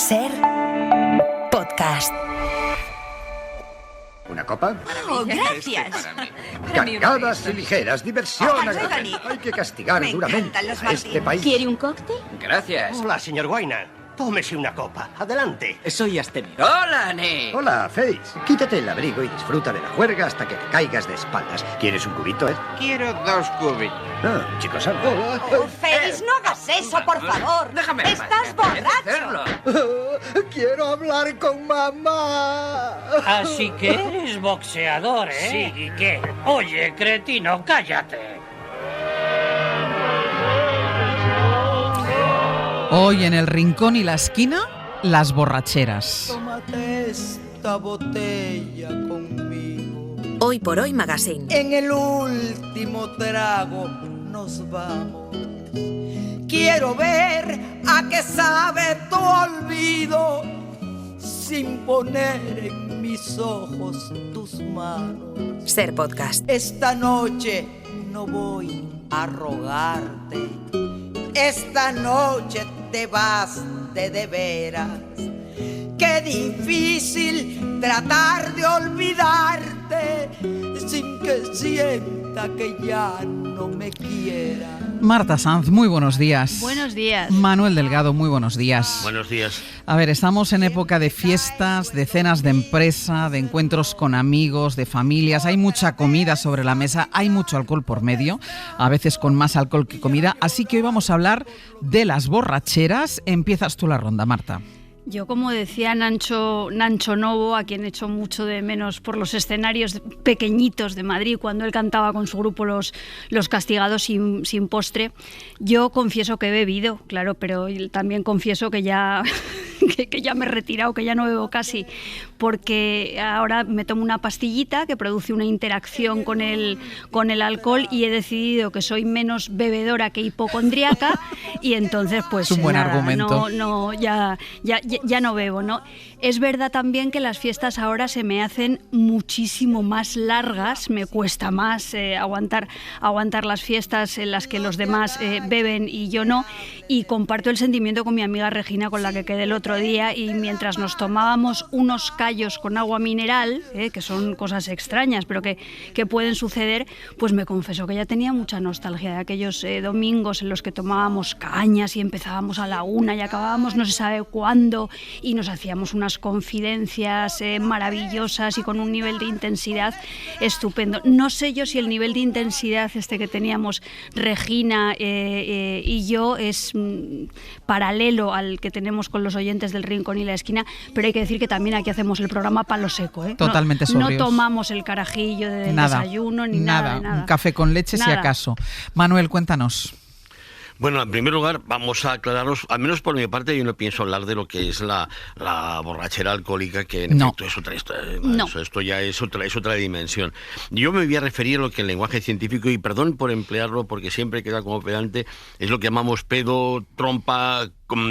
Ser Podcast. ¿Una copa? Oh, gracias. Cargadas y ligeras, diversión. Hay que castigar Me duramente encantan los a este país. ¿Quiere un cóctel? Gracias. Hola, señor Guayna. Tómese una copa. Adelante. Soy abstemio. ¡Hola, Nick! Hola, Face. Quítate el abrigo y disfruta de la juerga hasta que te caigas de espaldas. ¿Quieres un cubito, Quiero 2 cubitos. Ah, chicos, algo. Oh, Félix, no hagas eso, por favor. Déjame. Estás borracho. Quiero hablar con mamá. Así que eres boxeador, ¿eh? Sí, ¿y qué? Oye, cretino, cállate. Hoy en el rincón y la esquina, las borracheras. Tómate esta botella conmigo. Hoy por Hoy Magazine. En el último trago nos vamos. Quiero ver a qué sabe tu olvido sin poner en mis ojos tus manos. Ser Podcast. Esta noche no voy a rogarte. Esta noche te vas de veras. Qué difícil tratar de olvidarte sin que sienta que ya no me quiera. Marta Sanz, muy buenos días. Buenos días. Manuel Delgado, muy buenos días. Buenos días. A ver, estamos en época de fiestas, de cenas de empresa, de encuentros con amigos, de familias. Hay mucha comida sobre la mesa, hay mucho alcohol por medio, a veces con más alcohol que comida. Así que hoy vamos a hablar de las borracheras. Empiezas tú la ronda, Marta. Yo, como decía Nancho Novo, a quien echo mucho de menos por los escenarios pequeñitos de Madrid, cuando él cantaba con su grupo Los Castigados sin postre, yo confieso que he bebido, claro, pero también confieso que ya que ya me he retirado, que ya no bebo casi, porque ahora me tomo una pastillita que produce una interacción con el alcohol y he decidido que soy menos bebedora que hipocondríaca y entonces pues es un buen nada, argumento. Ya no bebo, ¿no? Es verdad también que las fiestas ahora se me hacen muchísimo más largas, me cuesta más aguantar las fiestas en las que los demás beben y yo no, y comparto el sentimiento con mi amiga Regina, con la que quedé el otro día, y mientras nos tomábamos unos callos con agua mineral, que son cosas extrañas, pero que pueden suceder, pues me confesó que ya tenía mucha nostalgia de aquellos domingos en los que tomábamos cañas y empezábamos a la 1 y acabábamos no se sabe cuándo, y nos hacíamos unas confidencias maravillosas y con un nivel de intensidad estupendo. No sé yo si el nivel de intensidad que teníamos Regina y yo es paralelo al que tenemos con los oyentes del Rincón y la Esquina, pero hay que decir que también aquí hacemos el programa palo seco, ¿eh? Totalmente sobrios. No tomamos el carajillo del desayuno ni nada. Un café con leche si acaso. Manuel, cuéntanos. Bueno, en primer lugar, vamos a aclararnos, al menos por mi parte, yo no pienso hablar de lo que es la borrachera alcohólica, que en efecto es otra historia. No. Esto ya es otra dimensión. Yo me voy a referir a lo que en lenguaje científico, y perdón por emplearlo porque siempre queda como pedante, es lo que llamamos pedo, trompa,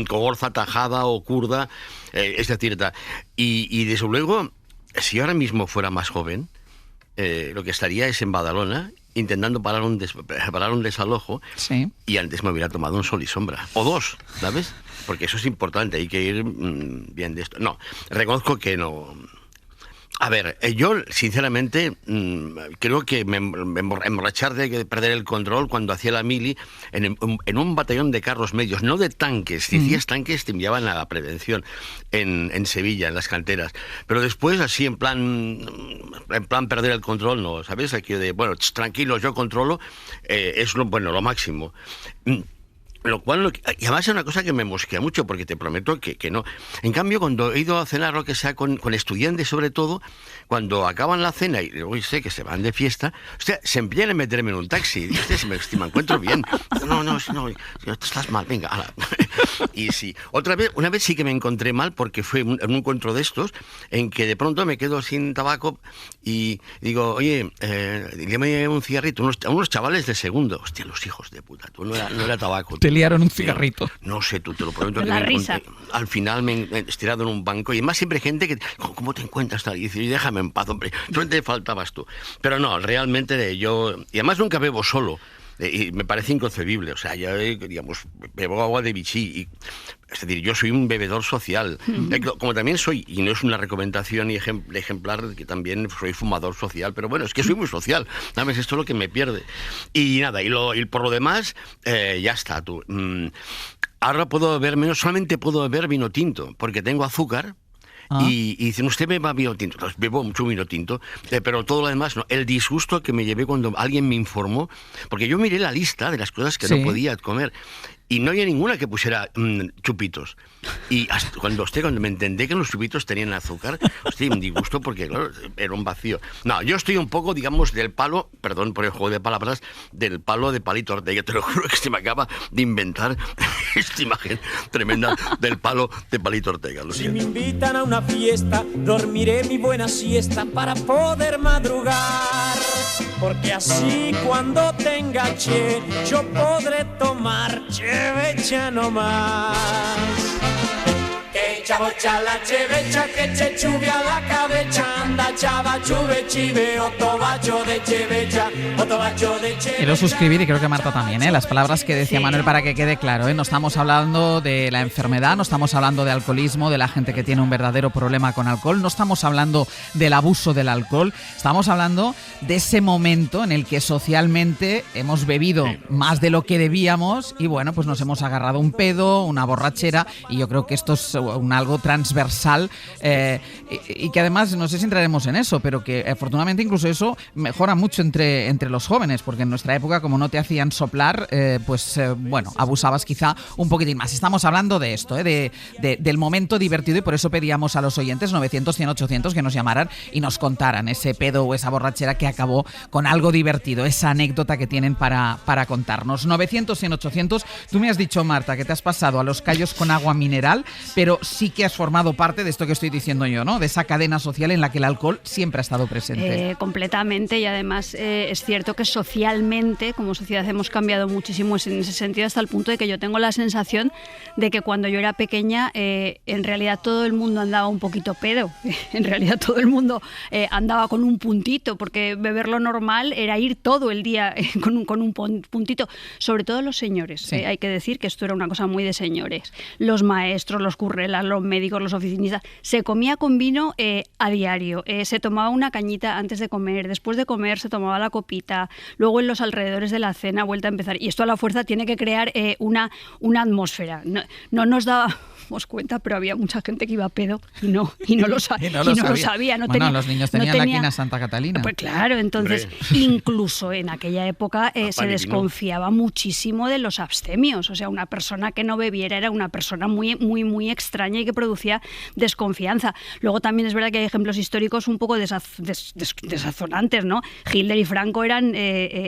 cogorza, tajada o curda, es decir, y desde luego, si ahora mismo fuera más joven, lo que estaría es en Badalona, intentando parar un desalojo, sí. Y antes me hubiera tomado un sol y sombra, o 2, ¿sabes? Porque eso es importante, hay que ir bien de esto. No, reconozco que no. A ver, yo sinceramente creo que emborrachar de perder el control cuando hacía la mili en un batallón de carros medios, no de tanques. Si hacías tanques te enviaban a la prevención en Sevilla, en las canteras. Pero después así en plan perder el control, no, ¿sabes? Aquí de, bueno, tranquilos, yo controlo, es lo máximo. Lo cual, y además es una cosa que me mosquea mucho, porque te prometo que no. En cambio, cuando he ido a cenar, lo que sea, con estudiantes sobre todo, cuando acaban la cena y luego sé que se van de fiesta, hostia, se empeñan en meterme en un taxi. Y si me encuentro bien. No, estás mal, venga. Ala. Y sí, una vez sí que me encontré mal, porque fue en un encuentro de estos, en que de pronto me quedo sin tabaco y digo, oye, déme un cigarrito a unos chavales de segundo. Hostia, los hijos de puta, tú no era tabaco. Te liaron un cigarrito. No sé, tú te lo prometo. Que la risa. Al final me he estirado en un banco y además siempre gente que, ¿cómo te encuentras tal? Y dice, déjame en paz, hombre, tú te faltabas tú. Pero no, realmente yo, y además nunca bebo solo. Y me parece inconcebible. O sea, yo, digamos, bebo agua de Vichy. Es decir, yo soy un bebedor social. Como también soy, y no es una recomendación y ejemplar, que también soy fumador social, pero bueno, es que soy muy social. ¿Sabes? Esto es lo que me pierde. Y nada, y por lo demás, ya está, tú. Ahora puedo beber menos, solamente puedo beber vino tinto, porque tengo azúcar. Y dicen, usted beba vino tinto. Entonces, bebo mucho vino tinto, pero todo lo demás no. El disgusto que me llevé cuando alguien me informó, porque yo miré la lista de las cosas que no podía comer y no había ninguna que pusiera chupitos. Y hasta cuando me entendí que los chupitos tenían azúcar, hostia, un disgusto porque, claro, era un vacío. No, yo estoy un poco, digamos, del palo, perdón por el juego de palabras, del palo de Palito Ortega. Te lo juro que se me acaba de inventar esta imagen tremenda del palo de Palito Ortega. Si me invitan a una fiesta, dormiré mi buena siesta para poder madrugar. Porque así cuando tenga che, yo podré tomar chevecha no más. Que chavocha la chevecha, que che chuvia la cabecha, anda chava chuve chive, otobacho de chevecha, otobacho de chevecha. Quiero suscribir, y creo que Marta también, las palabras que decía Manuel, para que quede claro, no estamos hablando de la enfermedad, no estamos hablando de alcoholismo, de la gente que tiene un verdadero problema con alcohol, no estamos hablando del abuso del alcohol, estamos hablando de ese momento en el que socialmente hemos bebido más de lo que debíamos y bueno, pues nos hemos agarrado un pedo, una borrachera, y yo creo que esto es algo transversal y que además, no sé si entraremos en eso, pero que afortunadamente incluso eso mejora mucho entre los jóvenes, porque en nuestra época, como no te hacían soplar, bueno, abusabas quizá un poquitín más. Estamos hablando de esto, del momento divertido, y por eso pedíamos a los oyentes 900, 100, 800 que nos llamaran y nos contaran ese pedo o esa borrachera que acabó con algo divertido, esa anécdota que tienen para contarnos. 900, 100, 800. Tú me has dicho, Marta, que te has pasado a los callos con agua mineral, pero sí que has formado parte de esto que estoy diciendo yo, ¿no? De esa cadena social en la que el alcohol siempre ha estado presente. Completamente, y además es cierto que socialmente, como sociedad, hemos cambiado muchísimo en ese sentido, hasta el punto de que yo tengo la sensación de que cuando yo era pequeña, en realidad todo el mundo andaba un poquito pedo. En realidad todo el mundo andaba con un puntito, porque beber lo normal era ir todo el día con un puntito, sobre todo los señores. Sí. Hay que decir que esto era una cosa muy de señores. Los maestros, los currelas, los médicos, los oficinistas, se comía con vino a diario, se tomaba una cañita antes de comer, después de comer se tomaba la copita, luego en los alrededores de la cena vuelta a empezar, y esto a la fuerza tiene que crear una atmósfera. No nos dábamos cuenta, pero había mucha gente que iba a pedo y no lo sabía. Los niños tenían la quina Santa Catalina. Pues claro, entonces incluso en aquella época se desconfiaba muchísimo de los abstemios. O sea, una persona que no bebiera era una persona muy, muy, muy extraña y que producía desconfianza. Luego también es verdad que hay ejemplos históricos un poco desazonantes, ¿no? Hitler y Franco eran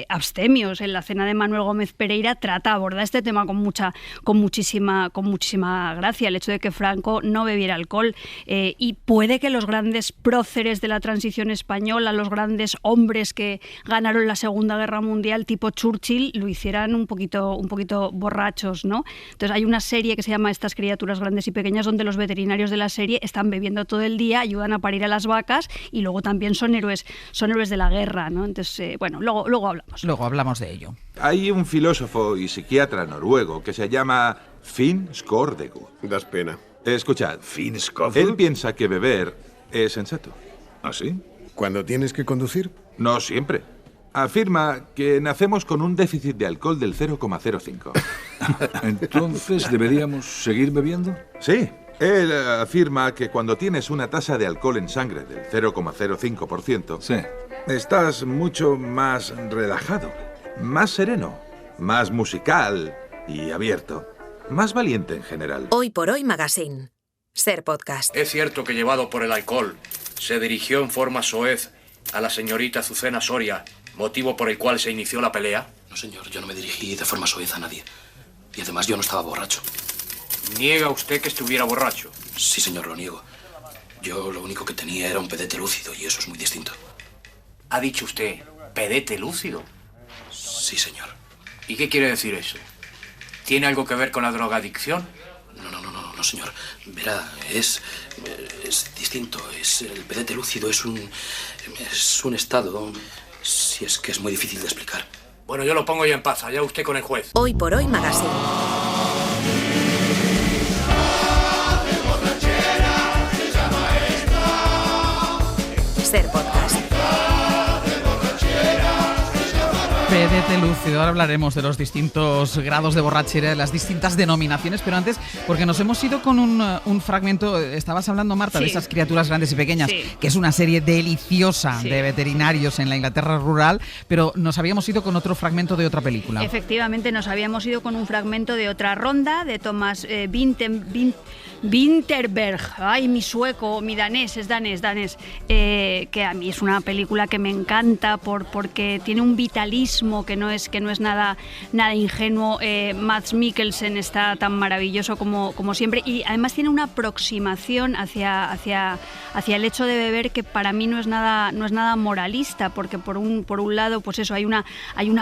abstemios. En la cena de Manuel Gómez Pereira aborda este tema con muchísima gracia, el hecho de que Franco no bebiera alcohol, y puede que los grandes próceres de la transición española, los grandes hombres que ganaron la Segunda Guerra Mundial, tipo Churchill, lo hicieran un poquito borrachos, ¿no? Entonces hay una serie que se llama Estas criaturas grandes y pequeñas, donde los veterinarios de la serie están bebiendo todo el día, ayudan a parir a las vacas y luego también son héroes de la guerra, ¿no? Entonces, bueno, luego hablamos. Luego hablamos de ello. Hay un filósofo y psiquiatra noruego que se llama Finn Skårdegård. Das pena. Escuchad, Finn Skårdegård. Él piensa que beber es sensato. ¿Ah, sí? ¿Cuándo tienes que conducir? No siempre. Afirma que nacemos con un déficit de alcohol del 0,05. ¿Entonces deberíamos seguir bebiendo? Sí. Él afirma que cuando tienes una tasa de alcohol en sangre del 0,05%, sí, estás mucho más relajado, más sereno, más musical y abierto, más valiente en general. Hoy por Hoy Magazine. Ser Podcast. Es cierto que, llevado por el alcohol, se dirigió en forma soez a la señorita Azucena Soria, motivo por el cual se inició la pelea. No, señor, yo no me dirigí de forma soez a nadie. Y además yo no estaba borracho. ¿Niega usted que estuviera borracho? Sí, señor, lo niego. Yo lo único que tenía era un pedete lúcido y eso es muy distinto. ¿Ha dicho usted pedete lúcido? Sí, señor. ¿Y qué quiere decir eso? ¿Tiene algo que ver con la drogadicción? No, señor. Verá, es distinto. El pedete lúcido es un estado, si es que es muy difícil de explicar. Bueno, yo lo pongo ya en paz, allá usted con el juez. Hoy por Hoy Magazine. Ser Podcast. PDT lúcido, ahora hablaremos de los distintos grados de borrachera, de las distintas denominaciones, pero antes, porque nos hemos ido con un fragmento, estabas hablando, Marta, de esas criaturas grandes y pequeñas, que es una serie deliciosa de veterinarios en la Inglaterra rural, pero nos habíamos ido con otro fragmento de otra película. Efectivamente, nos habíamos ido con un fragmento de Otra ronda, de Thomas Vinterberg, ay, mi sueco, mi danés, es danés, que a mí es una película que me encanta porque tiene un vitalismo que no es nada ingenuo. Mads Mikkelsen está tan maravilloso como siempre, y además tiene una aproximación hacia el hecho de beber que para mí no es nada moralista, porque por un lado, pues eso, hay una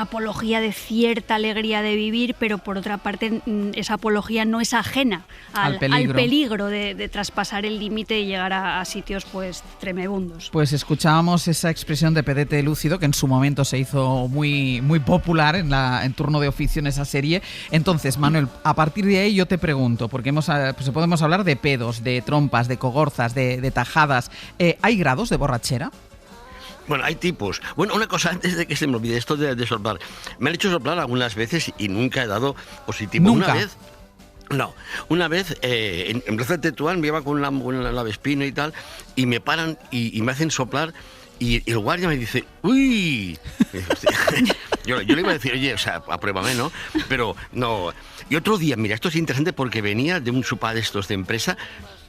apología de cierta alegría de vivir, pero por otra parte esa apología no es ajena al peligro de traspasar el límite y llegar a sitios pues tremebundos. Pues escuchábamos esa expresión de PDT lúcido que en su momento se hizo muy popular en turno de oficio en esa serie. Entonces, Manuel, a partir de ahí yo te pregunto, porque pues podemos hablar de pedos, de trompas, de cogorzas, de tajadas. ¿Hay grados de borrachera? Bueno, hay tipos. Bueno, una cosa antes de que se me olvide, esto de soplar. Me han hecho soplar algunas veces y nunca he dado positivo. ¿Nunca? Una vez en Plaza de Tetuán me iba con la Vespino y tal, y me paran y me hacen soplar. Y el guardia me dice, ¡uy! Yo le iba a decir, oye, o sea, apruébame, ¿no? Pero no. Y otro día, mira, esto es interesante porque venía de un supá de estos de empresa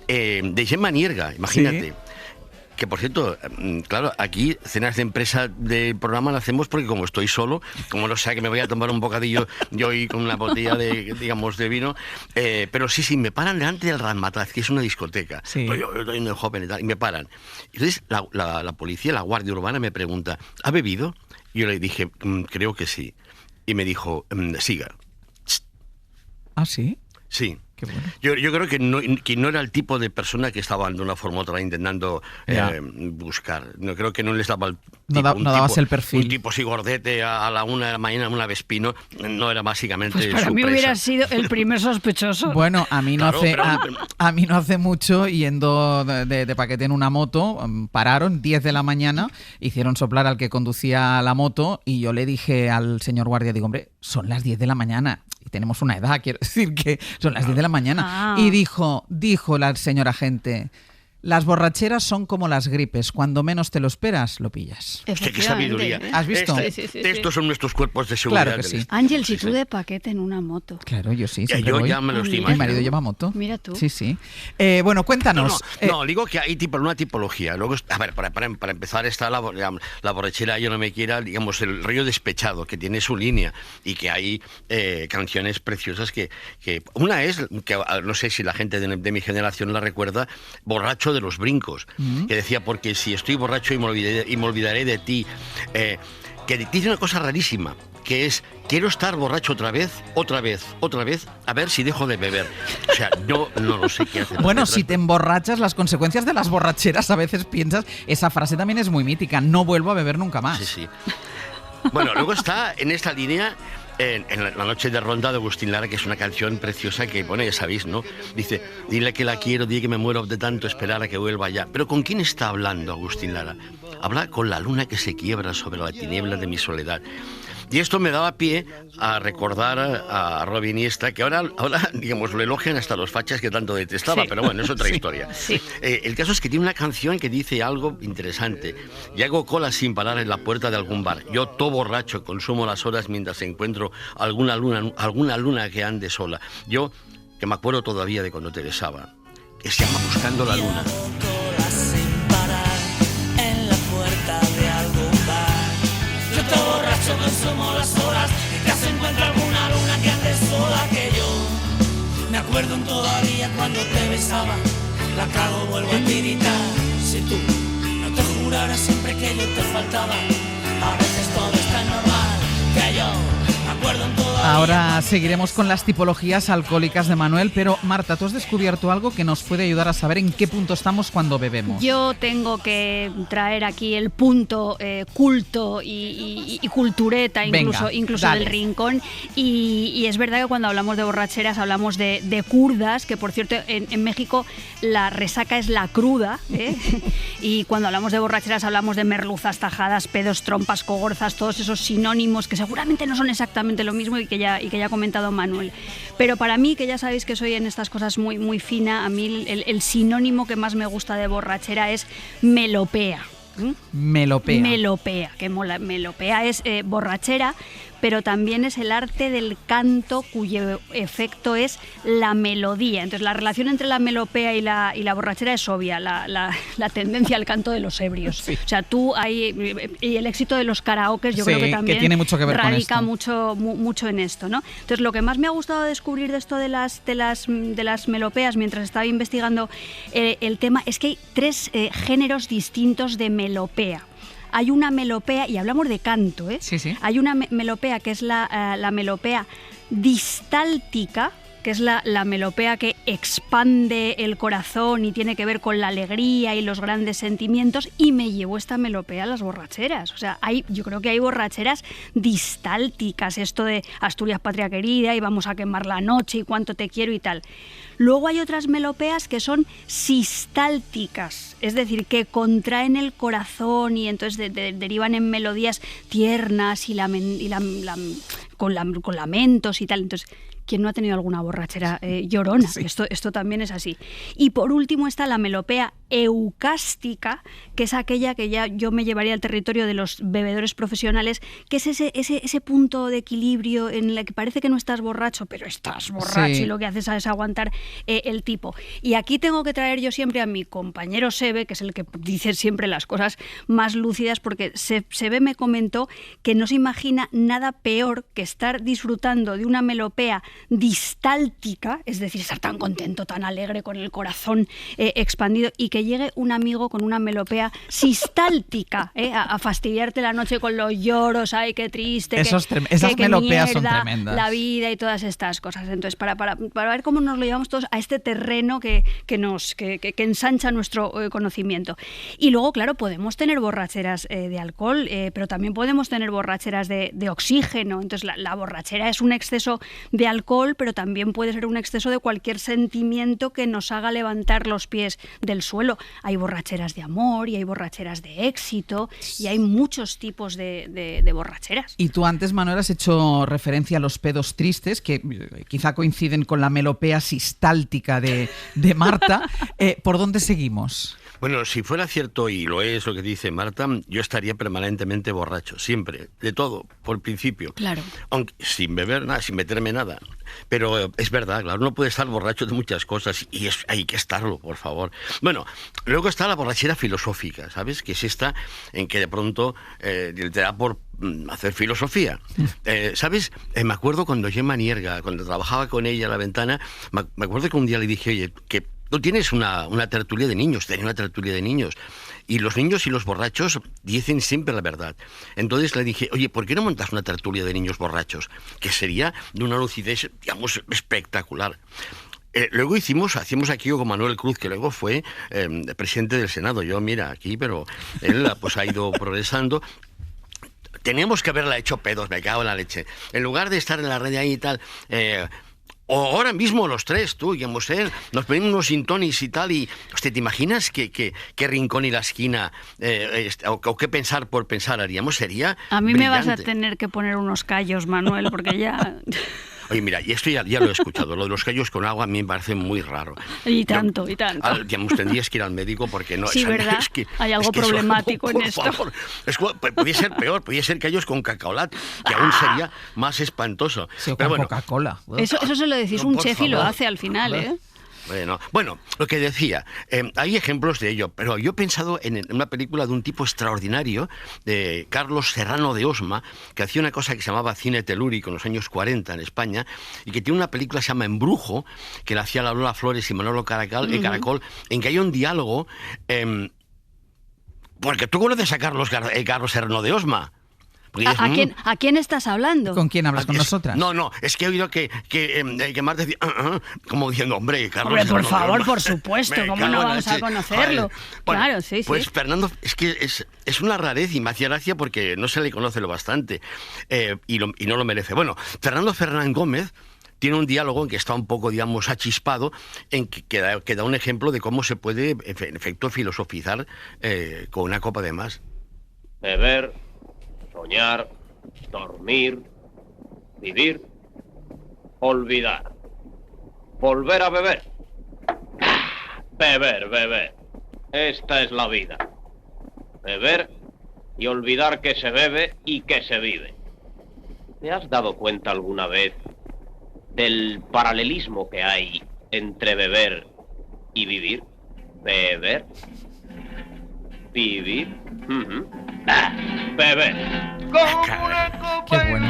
de Gemma Nierga, imagínate. ¿Sí? Que, por cierto, claro, aquí cenas de empresa del programa la hacemos porque como estoy solo, como no sé que me voy a tomar un bocadillo yo y con una botella de vino, pero sí, me paran delante del Ramataz, que es una discoteca. Sí. Pues yo estoy en el joven y tal, y me paran. Entonces la policía, la Guardia Urbana me pregunta, ¿ha bebido? Y yo le dije, creo que sí. Y me dijo, siga. ¿Ah, sí? Sí. Qué bueno. Yo creo que no era el tipo de persona que estaba de una forma u otra intentando buscar. No creo que no les daba el tipo, no dabas el perfil. Un tipo así gordete a la 1 de la mañana, una Vespino, no era básicamente pues para mí hubiera sido el primer sospechoso. Bueno, a mí no hace mucho, yendo de paquete en una moto, pararon 10 de la mañana, hicieron soplar al que conducía la moto y yo le dije al señor guardia, digo, hombre, son las 10 de la mañana y tenemos una edad, quiero decir que son las 10 de la mañana. Y dijo la señora agente, las borracheras son como las gripes, cuando menos te lo esperas, lo pillas. Hostia, qué sabiduría. ¿Has visto? Sí. Estos son nuestros cuerpos de seguridad. Claro que sí. Ángel, si tú de paquete en una moto. Claro, yo sí. Yo ya me lo estoy imaginando. Mi marido lleva moto. Mira tú. Sí. Bueno, cuéntanos. No, digo que hay una tipología. Luego, a ver, para empezar está la borrachera, yo no me quiera, digamos, el rollo despechado, que tiene su línea y que hay canciones preciosas que una es, que no sé si la gente de mi generación la recuerda, Borracho de los Brincos, que decía, porque si estoy borracho y me olvidaré de ti, que dice una cosa rarísima, que es, quiero estar borracho otra vez, a ver si dejo de beber. O sea, yo no lo sé qué hacer. Bueno, si te emborrachas, las consecuencias de las borracheras, a veces piensas, esa frase también es muy mítica, no vuelvo a beber nunca más. Sí. Bueno, luego está en esta línea, en La noche de ronda de Agustín Lara, que es una canción preciosa que, bueno, ya sabéis, ¿no? Dice, dile que la quiero, dile que me muero de tanto esperar a que vuelva ya. Pero ¿con quién está hablando Agustín Lara? Habla con la luna que se quiebra sobre la tiniebla de mi soledad. Y esto me daba pie a recordar a Robin Iniesta, que ahora digamos, lo elogian hasta los fachas que tanto detestaba, pero bueno, es otra historia. Sí. El caso es que tiene una canción que dice algo interesante. Y hago cola sin parar en la puerta de algún bar. Yo, todo borracho, consumo las horas mientras encuentro alguna luna que ande sola. Yo, que me acuerdo todavía de cuando te besaba, que se llama Buscando la luna. Borracho consumo las horas y casi encuentro alguna luna que ande sola, que yo me acuerdo todavía cuando te besaba, la cago, vuelvo a tiritar. Si tú no te juraras siempre que yo te faltaba, a veces todo es tan normal, que yo me acuerdo todavía Ahora seguiremos con las tipologías alcohólicas de Manuel, pero Marta, tú has descubierto algo que nos puede ayudar a saber en qué punto estamos cuando bebemos. Yo tengo que traer aquí el punto culto y cultureta, incluso del rincón. Y es verdad que cuando hablamos de borracheras hablamos de curdas, que por cierto en México la resaca es la cruda, ¿eh? Y cuando hablamos de borracheras hablamos de merluzas, tajadas, pedos, trompas, cogorzas, todos esos sinónimos que seguramente no son exactamente lo mismo y que ya ha comentado Manuel. Pero para mí, que ya sabéis que soy en estas cosas muy, muy fina, a mí el sinónimo que más me gusta de borrachera es melopea. Melopea. Melopea, que mola. Melopea es borrachera, pero también es el arte del canto cuyo efecto es la melodía. Entonces la relación entre la melopea y la borrachera es obvia, la tendencia al canto de los ebrios. Sí. O sea, y el éxito de los karaokes yo creo que también tiene mucho que ver radica con esto. mucho en esto, ¿no? Entonces lo que más me ha gustado descubrir de esto de las melopeas mientras estaba investigando el tema es que hay 3 géneros distintos de melopea. Hay una melopea, y hablamos de canto, ¿eh? Sí, sí. Hay una melopea que es la melopea distáltica, que es la melopea que expande el corazón y tiene que ver con la alegría y los grandes sentimientos, y me llevó esta melopea a las borracheras. O sea, yo creo que hay borracheras distálticas, esto de Asturias patria querida y vamos a quemar la noche y cuánto te quiero y tal. Luego hay otras melopeas que son sistálticas, es decir, que contraen el corazón y entonces derivan en melodías tiernas y con lamentos y tal. Entonces, ¿quién no ha tenido alguna borrachera llorona? Sí. Esto también es así. Y por último está la melopea eucástica, que es aquella que ya yo me llevaría al territorio de los bebedores profesionales, que es ese punto de equilibrio en el que parece que no estás borracho, pero estás borracho, sí, y lo que haces es aguantar el tipo. Y aquí tengo que traer yo siempre a mi compañero Sebe, que es el que dice siempre las cosas más lúcidas, porque Sebe me comentó que no se imagina nada peor que estar disfrutando de una melopea distáltica, es decir, estar tan contento, tan alegre, con el corazón expandido, y que llegue un amigo con una melopea sistáltica a fastidiarte la noche con los lloros, ay, qué triste, esas melopeas son tremendas. La vida y todas estas cosas. Entonces, para ver cómo nos lo llevamos todos a este terreno que ensancha nuestro conocimiento. Y luego, claro, podemos tener borracheras de alcohol, pero también podemos tener borracheras de oxígeno. Entonces, la borrachera es un exceso de alcohol, pero también puede ser un exceso de cualquier sentimiento que nos haga levantar los pies del suelo. Hay borracheras de amor y hay borracheras de éxito y hay muchos tipos de borracheras. Y tú antes, Manuel, has hecho referencia a los pedos tristes, que quizá coinciden con la melopea sistáltica de Marta. ¿Por dónde seguimos? Bueno, si fuera cierto, y lo es lo que dice Marta, yo estaría permanentemente borracho, siempre, de todo, por principio. Claro. Aunque sin beber nada, sin meterme nada. Pero es verdad, claro, uno puede estar borracho de muchas cosas y hay que estarlo, por favor. Bueno, luego está la borrachera filosófica, ¿sabes? Que es esta en que de pronto te da por hacer filosofía. ¿Sabes? Me acuerdo cuando Gemma Nierga, cuando trabajaba con ella a la ventana, me acuerdo que un día le dije, oye, que tú tienes una tertulia de niños, tenía una tertulia de niños, y los niños y los borrachos dicen siempre la verdad. Entonces le dije, oye, ¿por qué no montas una tertulia de niños borrachos? Que sería de una lucidez, digamos, espectacular. Luego hacíamos aquí con Manuel Cruz, que luego fue presidente del Senado. Yo, mira, aquí, pero él pues ha ido progresando. Teníamos que haberla hecho pedos, me cago en la leche. En lugar de estar en la red ahí y tal... O ahora mismo los tres, tú y Mosel, nos ponemos unos gin tonics y tal, y hostia, ¿te imaginas qué rincón y la esquina o qué pensar por pensar haríamos? Sería a mí brillante. Me vas a tener que poner unos callos, Manuel, porque ya... Oye, mira, y esto ya lo he escuchado, lo de los callos con agua a mí me parece muy raro. Y tanto. Digamos, tendrías que ir al médico porque no... Sí, o sea, ¿verdad? Hay algo problemático en esto. Favor, podría ser peor, podría ser callos con cacaolat, que aún sería más espantoso. Sí, o con Coca-Cola. Eso se lo decís un chef y lo hace al final, ¿eh? Bueno, lo que decía, hay ejemplos de ello, pero yo he pensado en una película de un tipo extraordinario, de Carlos Serrano de Osma, que hacía una cosa que se llamaba cine telúrico en los años 40 en España, y que tiene una película que se llama Embrujo, que la hacía Lola Flores y Manolo Caracol, en que hay un diálogo, porque tú conoces a Carlos Serrano de Osma. ¿A quién estás hablando? ¿Con quién hablas? ¿Con nosotras? No, es que he oído que Marta decía, como diciendo, hombre, Carlos... Hombre, por favor, por supuesto, ¿cómo no vamos a conocerlo? Bueno, claro, sí. Pues Fernando, es que es una rareza y me hacía gracia porque no se le conoce lo bastante y no lo merece. Bueno, Fernando Fernán Gómez tiene un diálogo en que está un poco, digamos, achispado, en que da un ejemplo de cómo se puede, en efecto, filosofizar con una copa de más. Beber, soñar, dormir, vivir, olvidar, volver a beber. Beber. Esta es la vida. Beber y olvidar que se bebe y que se vive. ¿Te has dado cuenta alguna vez del paralelismo que hay entre beber y vivir? Beber, vivir, beber. Qué bueno.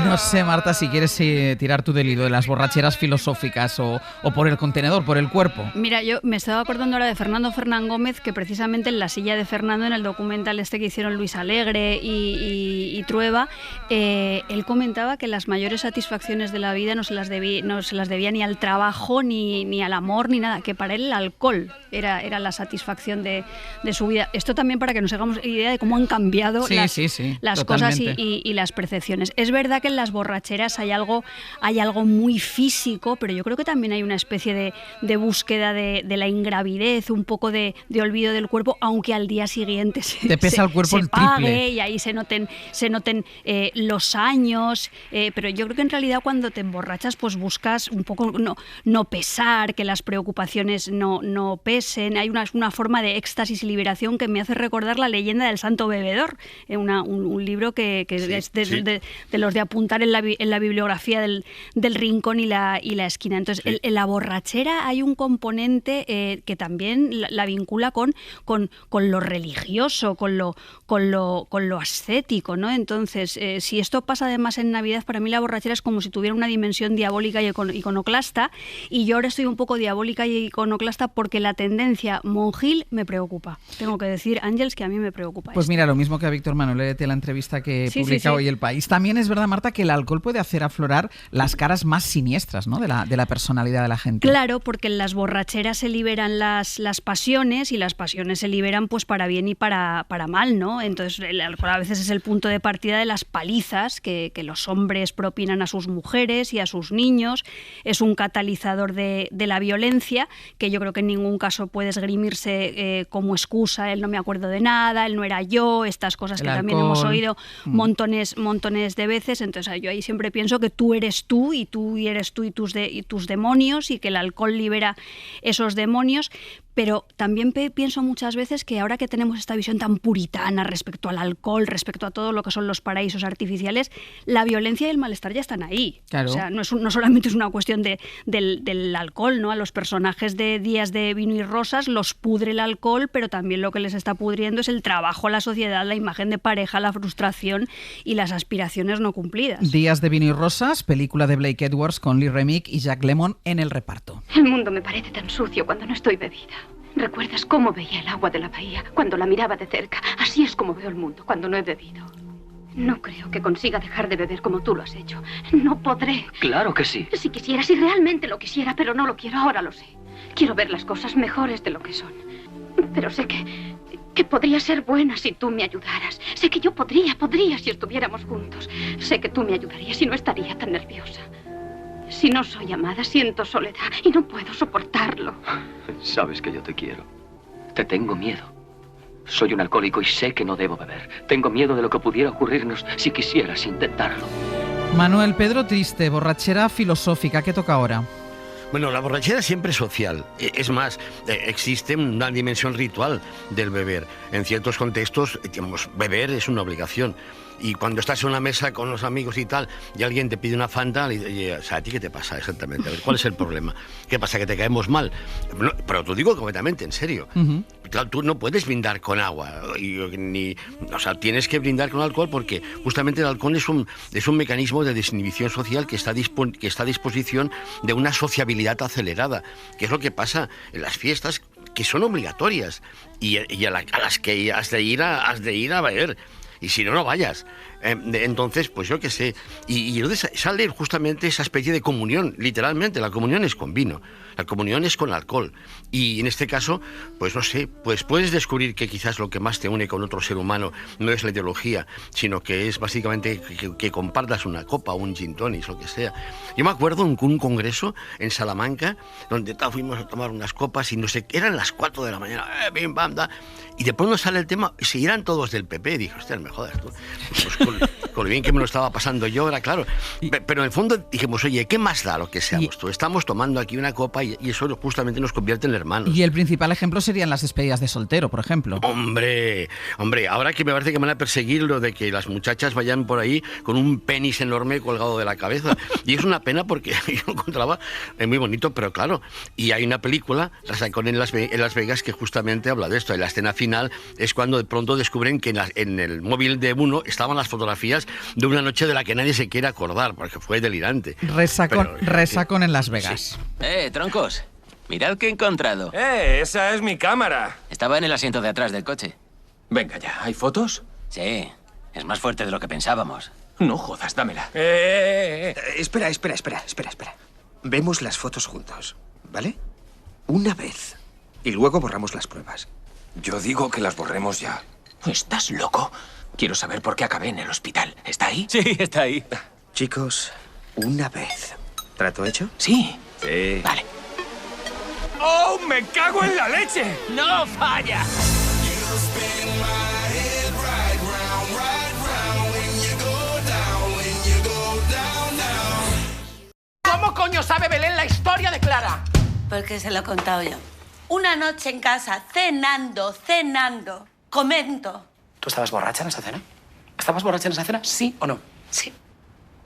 No sé, Marta, si quieres tirar tú del hilo de las borracheras filosóficas o por el contenedor, por el cuerpo. Mira, yo me estaba acordando ahora de Fernando Fernán Gómez, que precisamente en La silla de Fernando, en el documental que hicieron Luis Alegre y Trueba, él comentaba que las mayores satisfacciones de la vida no se las debía ni al trabajo, ni al amor, ni nada, que para él el alcohol era la satisfacción de su vida. Esto también para que nos hagamos idea de cómo han cambiado las cosas y las percepciones. Es verdad que en las borracheras hay algo muy físico, pero yo creo que también hay una especie de búsqueda de la ingravidez, un poco de olvido del cuerpo, aunque al día siguiente te pesa el cuerpo el triple. Pague y ahí se noten los años, pero yo creo que en realidad cuando te emborrachas pues buscas un poco no pesar, que las preocupaciones no pesen. Hay una forma de éxtasis y liberación que me hace recordar La leyenda del santo bebedor, un libro que es de los de apuntar en la bibliografía del Rincón y la Esquina. Entonces, en la borrachera hay un componente que también la vincula con lo religioso, con lo ascético, ¿no? Entonces, si esto pasa además en Navidad, para mí la borrachera es como si tuviera una dimensión diabólica y iconoclasta, y yo ahora estoy un poco diabólica y iconoclasta porque la tendencia monjil me preocupa. Tengo que decir, Ángeles, que a mí me preocupa. Pues mira, lo mismo que a Víctor Manuel, léete la entrevista que publica hoy El País. También es verdad, Marta, que el alcohol puede hacer aflorar las caras más siniestras, ¿no?, de la personalidad de la gente. Claro, porque en las borracheras se liberan las pasiones, y las pasiones se liberan pues para bien y para mal, ¿no? Entonces el alcohol a veces es el punto de partida de las palizas que los hombres propinan a sus mujeres y a sus niños. Es un catalizador de la violencia, que yo creo que en ningún caso puede esgrimirse como excusa, él no me acuerdo de nada, él no era yo, estas cosas que también hemos oído montones de veces. Entonces yo ahí siempre pienso que tú eres tú y tus demonios, y que el alcohol libera esos demonios. Pero también pienso muchas veces que ahora que tenemos esta visión tan puritana respecto al alcohol, respecto a todo lo que son los paraísos artificiales, la violencia y el malestar ya están ahí. Claro. O sea, no solamente es una cuestión del alcohol, ¿no? A los personajes de Días de Vino y Rosas los pudre el alcohol, pero también lo que les está pudriendo es el trabajo, la sociedad, la imagen de pareja, la frustración y las aspiraciones no cumplidas. Días de Vino y Rosas, película de Blake Edwards con Lee Remick y Jack Lemmon en el reparto. El mundo me parece tan sucio cuando no estoy bebida. ¿Recuerdas cómo veía el agua de la bahía cuando la miraba de cerca? Así es como veo el mundo cuando no he bebido. No creo que consiga dejar de beber como tú lo has hecho. No podré. Claro que sí. Si quisiera, si realmente lo quisiera, pero no lo quiero, ahora lo sé. Quiero ver las cosas mejores de lo que son. Pero sé que podría ser buena si tú me ayudaras. Sé que yo podría si estuviéramos juntos. Sé que tú me ayudarías y no estaría tan nerviosa. Si no soy amada, siento soledad y no puedo soportarlo. Sabes que yo te quiero. Te tengo miedo. Soy un alcohólico y sé que no debo beber. Tengo miedo de lo que pudiera ocurrirnos si quisieras intentarlo. Manuel, Pedro Triste, borrachera filosófica, ¿qué toca ahora? Bueno, la borrachera siempre es social. Es más, existe una dimensión ritual del beber. En ciertos contextos, digamos, beber es una obligación. Y cuando estás en una mesa con los amigos y tal, y alguien te pide una Fanta, o sea, ¿a ti qué te pasa exactamente? A ver, ¿cuál es el problema? ¿Qué pasa, que te caemos mal? No, pero te digo completamente, en serio. Claro, tú no puedes brindar con agua, o sea, tienes que brindar con alcohol, porque justamente el alcohol es un mecanismo de desinhibición social que está a disposición de una sociabilidad acelerada, que es lo que pasa en las fiestas, que son obligatorias y a las que has de ir a beber. y si no, no vayas. Entonces, pues yo qué sé. Y entonces sale justamente esa especie de comunión, literalmente. La comunión es con vino, la comunión es con alcohol. Y en este caso, pues no sé, pues puedes descubrir que quizás lo que más te une con otro ser humano no es la ideología, sino que es básicamente que compartas una copa, un gin tonic, lo que sea. Yo me acuerdo en un congreso en Salamanca, donde fuimos a tomar unas copas y no sé, eran las 4 de la mañana, bim, bam, da, y de pronto sale el tema, si eran todos del PP, dije, hostia, me jodas tú. Pues con lo bien que me lo estaba pasando yo, era claro. Pero en el fondo dijimos, oye, ¿qué más da lo que seamos tú? Estamos tomando aquí una copa y eso justamente nos convierte en hermanos. Y el principal ejemplo serían las despedidas de soltero, por ejemplo. Hombre, ahora que me parece que me van a perseguir lo de que las muchachas vayan por ahí con un penis enorme colgado de la cabeza. Y es una pena porque yo lo encontraba muy bonito, pero claro, y hay una película, la sacaron en Las Vegas, que justamente habla de esto. En la escena final es cuando de pronto descubren que en el móvil de uno estaban las fotografías de una noche de la que nadie se quiere acordar, porque fue delirante. Resacón en Las Vegas. Sí. Troncos, mirad qué he encontrado. Esa es mi cámara. Estaba en el asiento de atrás del coche. Venga ya, ¿hay fotos? Sí, es más fuerte de lo que pensábamos. No jodas, dámela. Espera. Vemos las fotos juntos, ¿vale? Una vez. Y luego borramos las pruebas. Yo digo que las borremos ya. ¿Estás loco? Quiero saber por qué acabé en el hospital. ¿Está ahí? Sí, está ahí. Chicos, una vez. ¿Trato hecho? Sí. Sí. Vale. ¡Oh, me cago en la leche! ¡No falla! ¿Cómo coño sabe Belén la historia de Clara? Porque se lo he contado yo. Una noche en casa, cenando, comento. ¿Tú estabas borracha en esa cena? ¿Estabas borracha en esa cena? ¿Sí o no? Sí.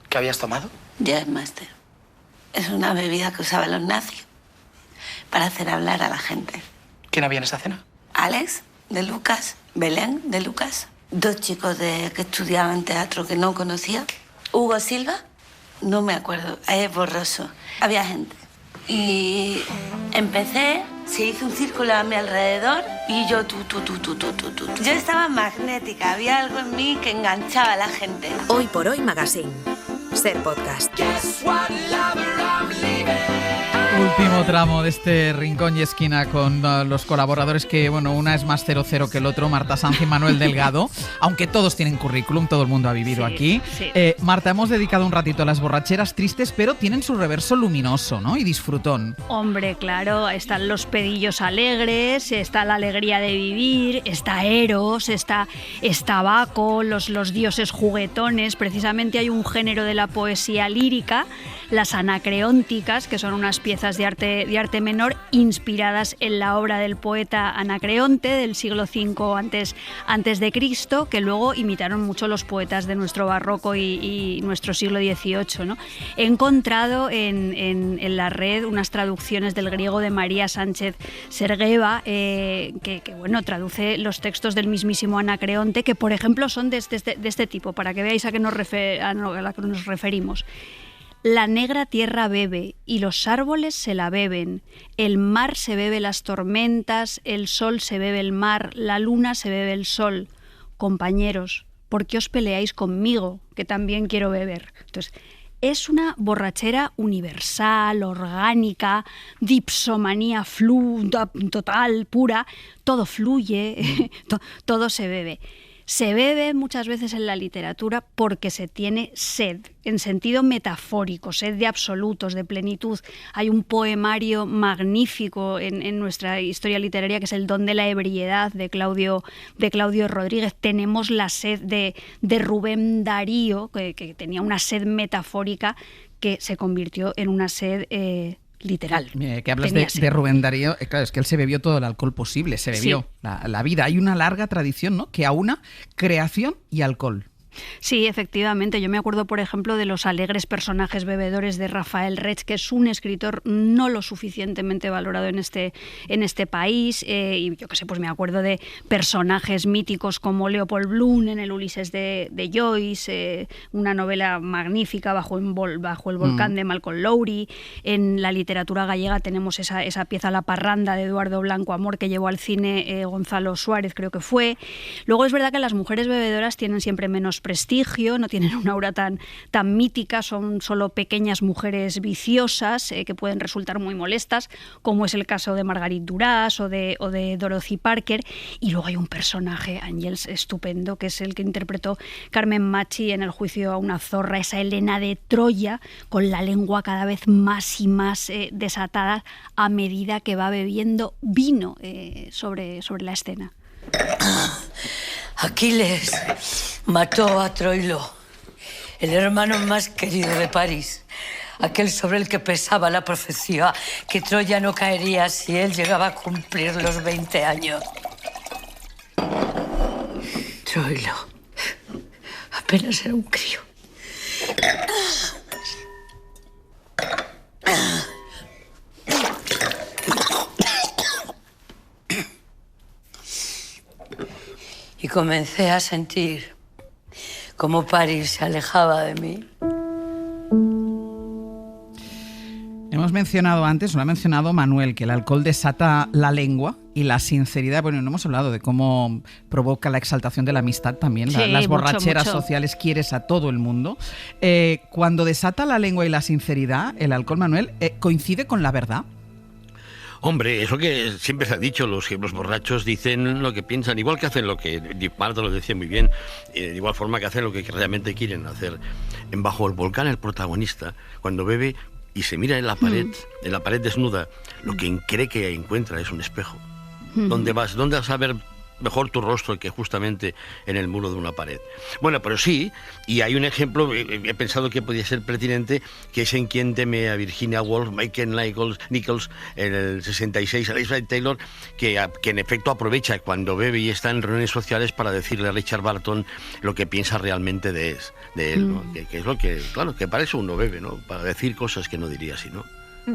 ¿Qué habías tomado? Jazzmaster. Es una bebida que usaban los nazis para hacer hablar a la gente. ¿Quién había en esa cena? Alex, de Lucas. Belén, de Lucas. 2 chicos que estudiaban teatro que no conocía. Hugo Silva. No me acuerdo. Es borroso. Había gente. Y empecé, se hizo un círculo a mi alrededor y yo tú. Yo estaba magnética, había algo en mí que enganchaba a la gente. Hoy por Hoy Magazine. Ser podcast. Último tramo de este Rincón y Esquina con los colaboradores que, bueno, una es más 00 que el otro, Marta Sanz y Manuel Delgado, aunque todos tienen currículum, todo el mundo ha vivido aquí. Sí. Marta, hemos dedicado un ratito a las borracheras tristes, pero tienen su reverso luminoso, ¿no? Y disfrutón. Hombre, claro, están los pedillos alegres, está la alegría de vivir, está Eros, está Baco, los dioses juguetones. Precisamente hay un género de la poesía lírica, las anacreónticas, que son unas piezas de arte menor inspiradas en la obra del poeta Anacreonte del siglo V antes de Cristo, que luego imitaron mucho los poetas de nuestro barroco y nuestro siglo XVIII, ¿no? He encontrado en la red unas traducciones del griego de María Sánchez Sergueva, que bueno, traduce los textos del mismísimo Anacreonte, que por ejemplo son de este tipo, para que veáis a qué nos referimos. La negra tierra bebe y los árboles se la beben, el mar se bebe las tormentas, el sol se bebe el mar, la luna se bebe el sol. Compañeros, ¿por qué os peleáis conmigo, que también quiero beber? Entonces, es una borrachera universal, orgánica, dipsomanía total, pura, todo fluye, todo se bebe. Se bebe muchas veces en la literatura porque se tiene sed, en sentido metafórico, sed de absolutos, de plenitud. Hay un poemario magnífico en nuestra historia literaria que es El don de la ebriedad de Claudio Rodríguez. Tenemos la sed de Rubén Darío, que tenía una sed metafórica que se convirtió en una sed literal. Mira, que hablas de Rubén Darío, claro, es que él se bebió todo el alcohol posible, se bebió la vida. Hay una larga tradición, ¿no?, que aúna creación y alcohol. Sí, efectivamente. Yo me acuerdo, por ejemplo, de los alegres personajes bebedores de Rafael Reig, que es un escritor no lo suficientemente valorado en este país. Y yo qué sé, pues me acuerdo de personajes míticos como Leopold Bloom en el Ulises de Joyce, una novela magnífica bajo el volcán de Malcolm Lowry. En la literatura gallega tenemos esa pieza La parranda de Eduardo Blanco Amor que llevó al cine Gonzalo Suárez, creo que fue. Luego es verdad que las mujeres bebedoras tienen siempre menos prestigio, no tienen una aura tan mítica, son solo pequeñas mujeres viciosas que pueden resultar muy molestas, como es el caso de Marguerite Duras o de Dorothy Parker. Y luego hay un personaje, Ángels, estupendo, que es el que interpretó Carmen Machi en El juicio a una zorra, esa Helena de Troya, con la lengua cada vez más y más desatada a medida que va bebiendo vino sobre la escena. Aquiles mató a Troilo, el hermano más querido de París, aquel sobre el que pesaba la profecía que Troya no caería si él llegaba a cumplir los 20 años. Troilo apenas era un crío. Y comencé a sentir cómo París se alejaba de mí. Hemos mencionado antes, lo ha mencionado Manuel, que el alcohol desata la lengua y la sinceridad. Bueno, no hemos hablado de cómo provoca la exaltación de la amistad también. Sí, las borracheras mucho. sociales, quieres a todo el mundo. Cuando desata la lengua y la sinceridad, el alcohol, Manuel, ¿coincide con la verdad? Hombre, es lo que siempre se ha dicho, los borrachos dicen lo que piensan, igual que hacen lo que Marta lo decía muy bien, de igual forma que hacen lo que realmente quieren hacer. Bajo el volcán, el protagonista, cuando bebe y se mira en la pared desnuda, lo que cree que encuentra es un espejo. ¿Dónde vas? ¿Dónde vas a ver mejor tu rostro que justamente en el muro de una pared? Bueno, pero sí, y hay un ejemplo, he pensado que podía ser pertinente, que es en Quien teme a Virginia Woolf, Michael Nichols, en el 66, Elizabeth Taylor, que en efecto aprovecha cuando bebe y está en reuniones sociales para decirle a Richard Barton lo que piensa realmente de él, ¿no? Que es lo que, claro, que para eso uno bebe, ¿no? Para decir cosas que no diría si no.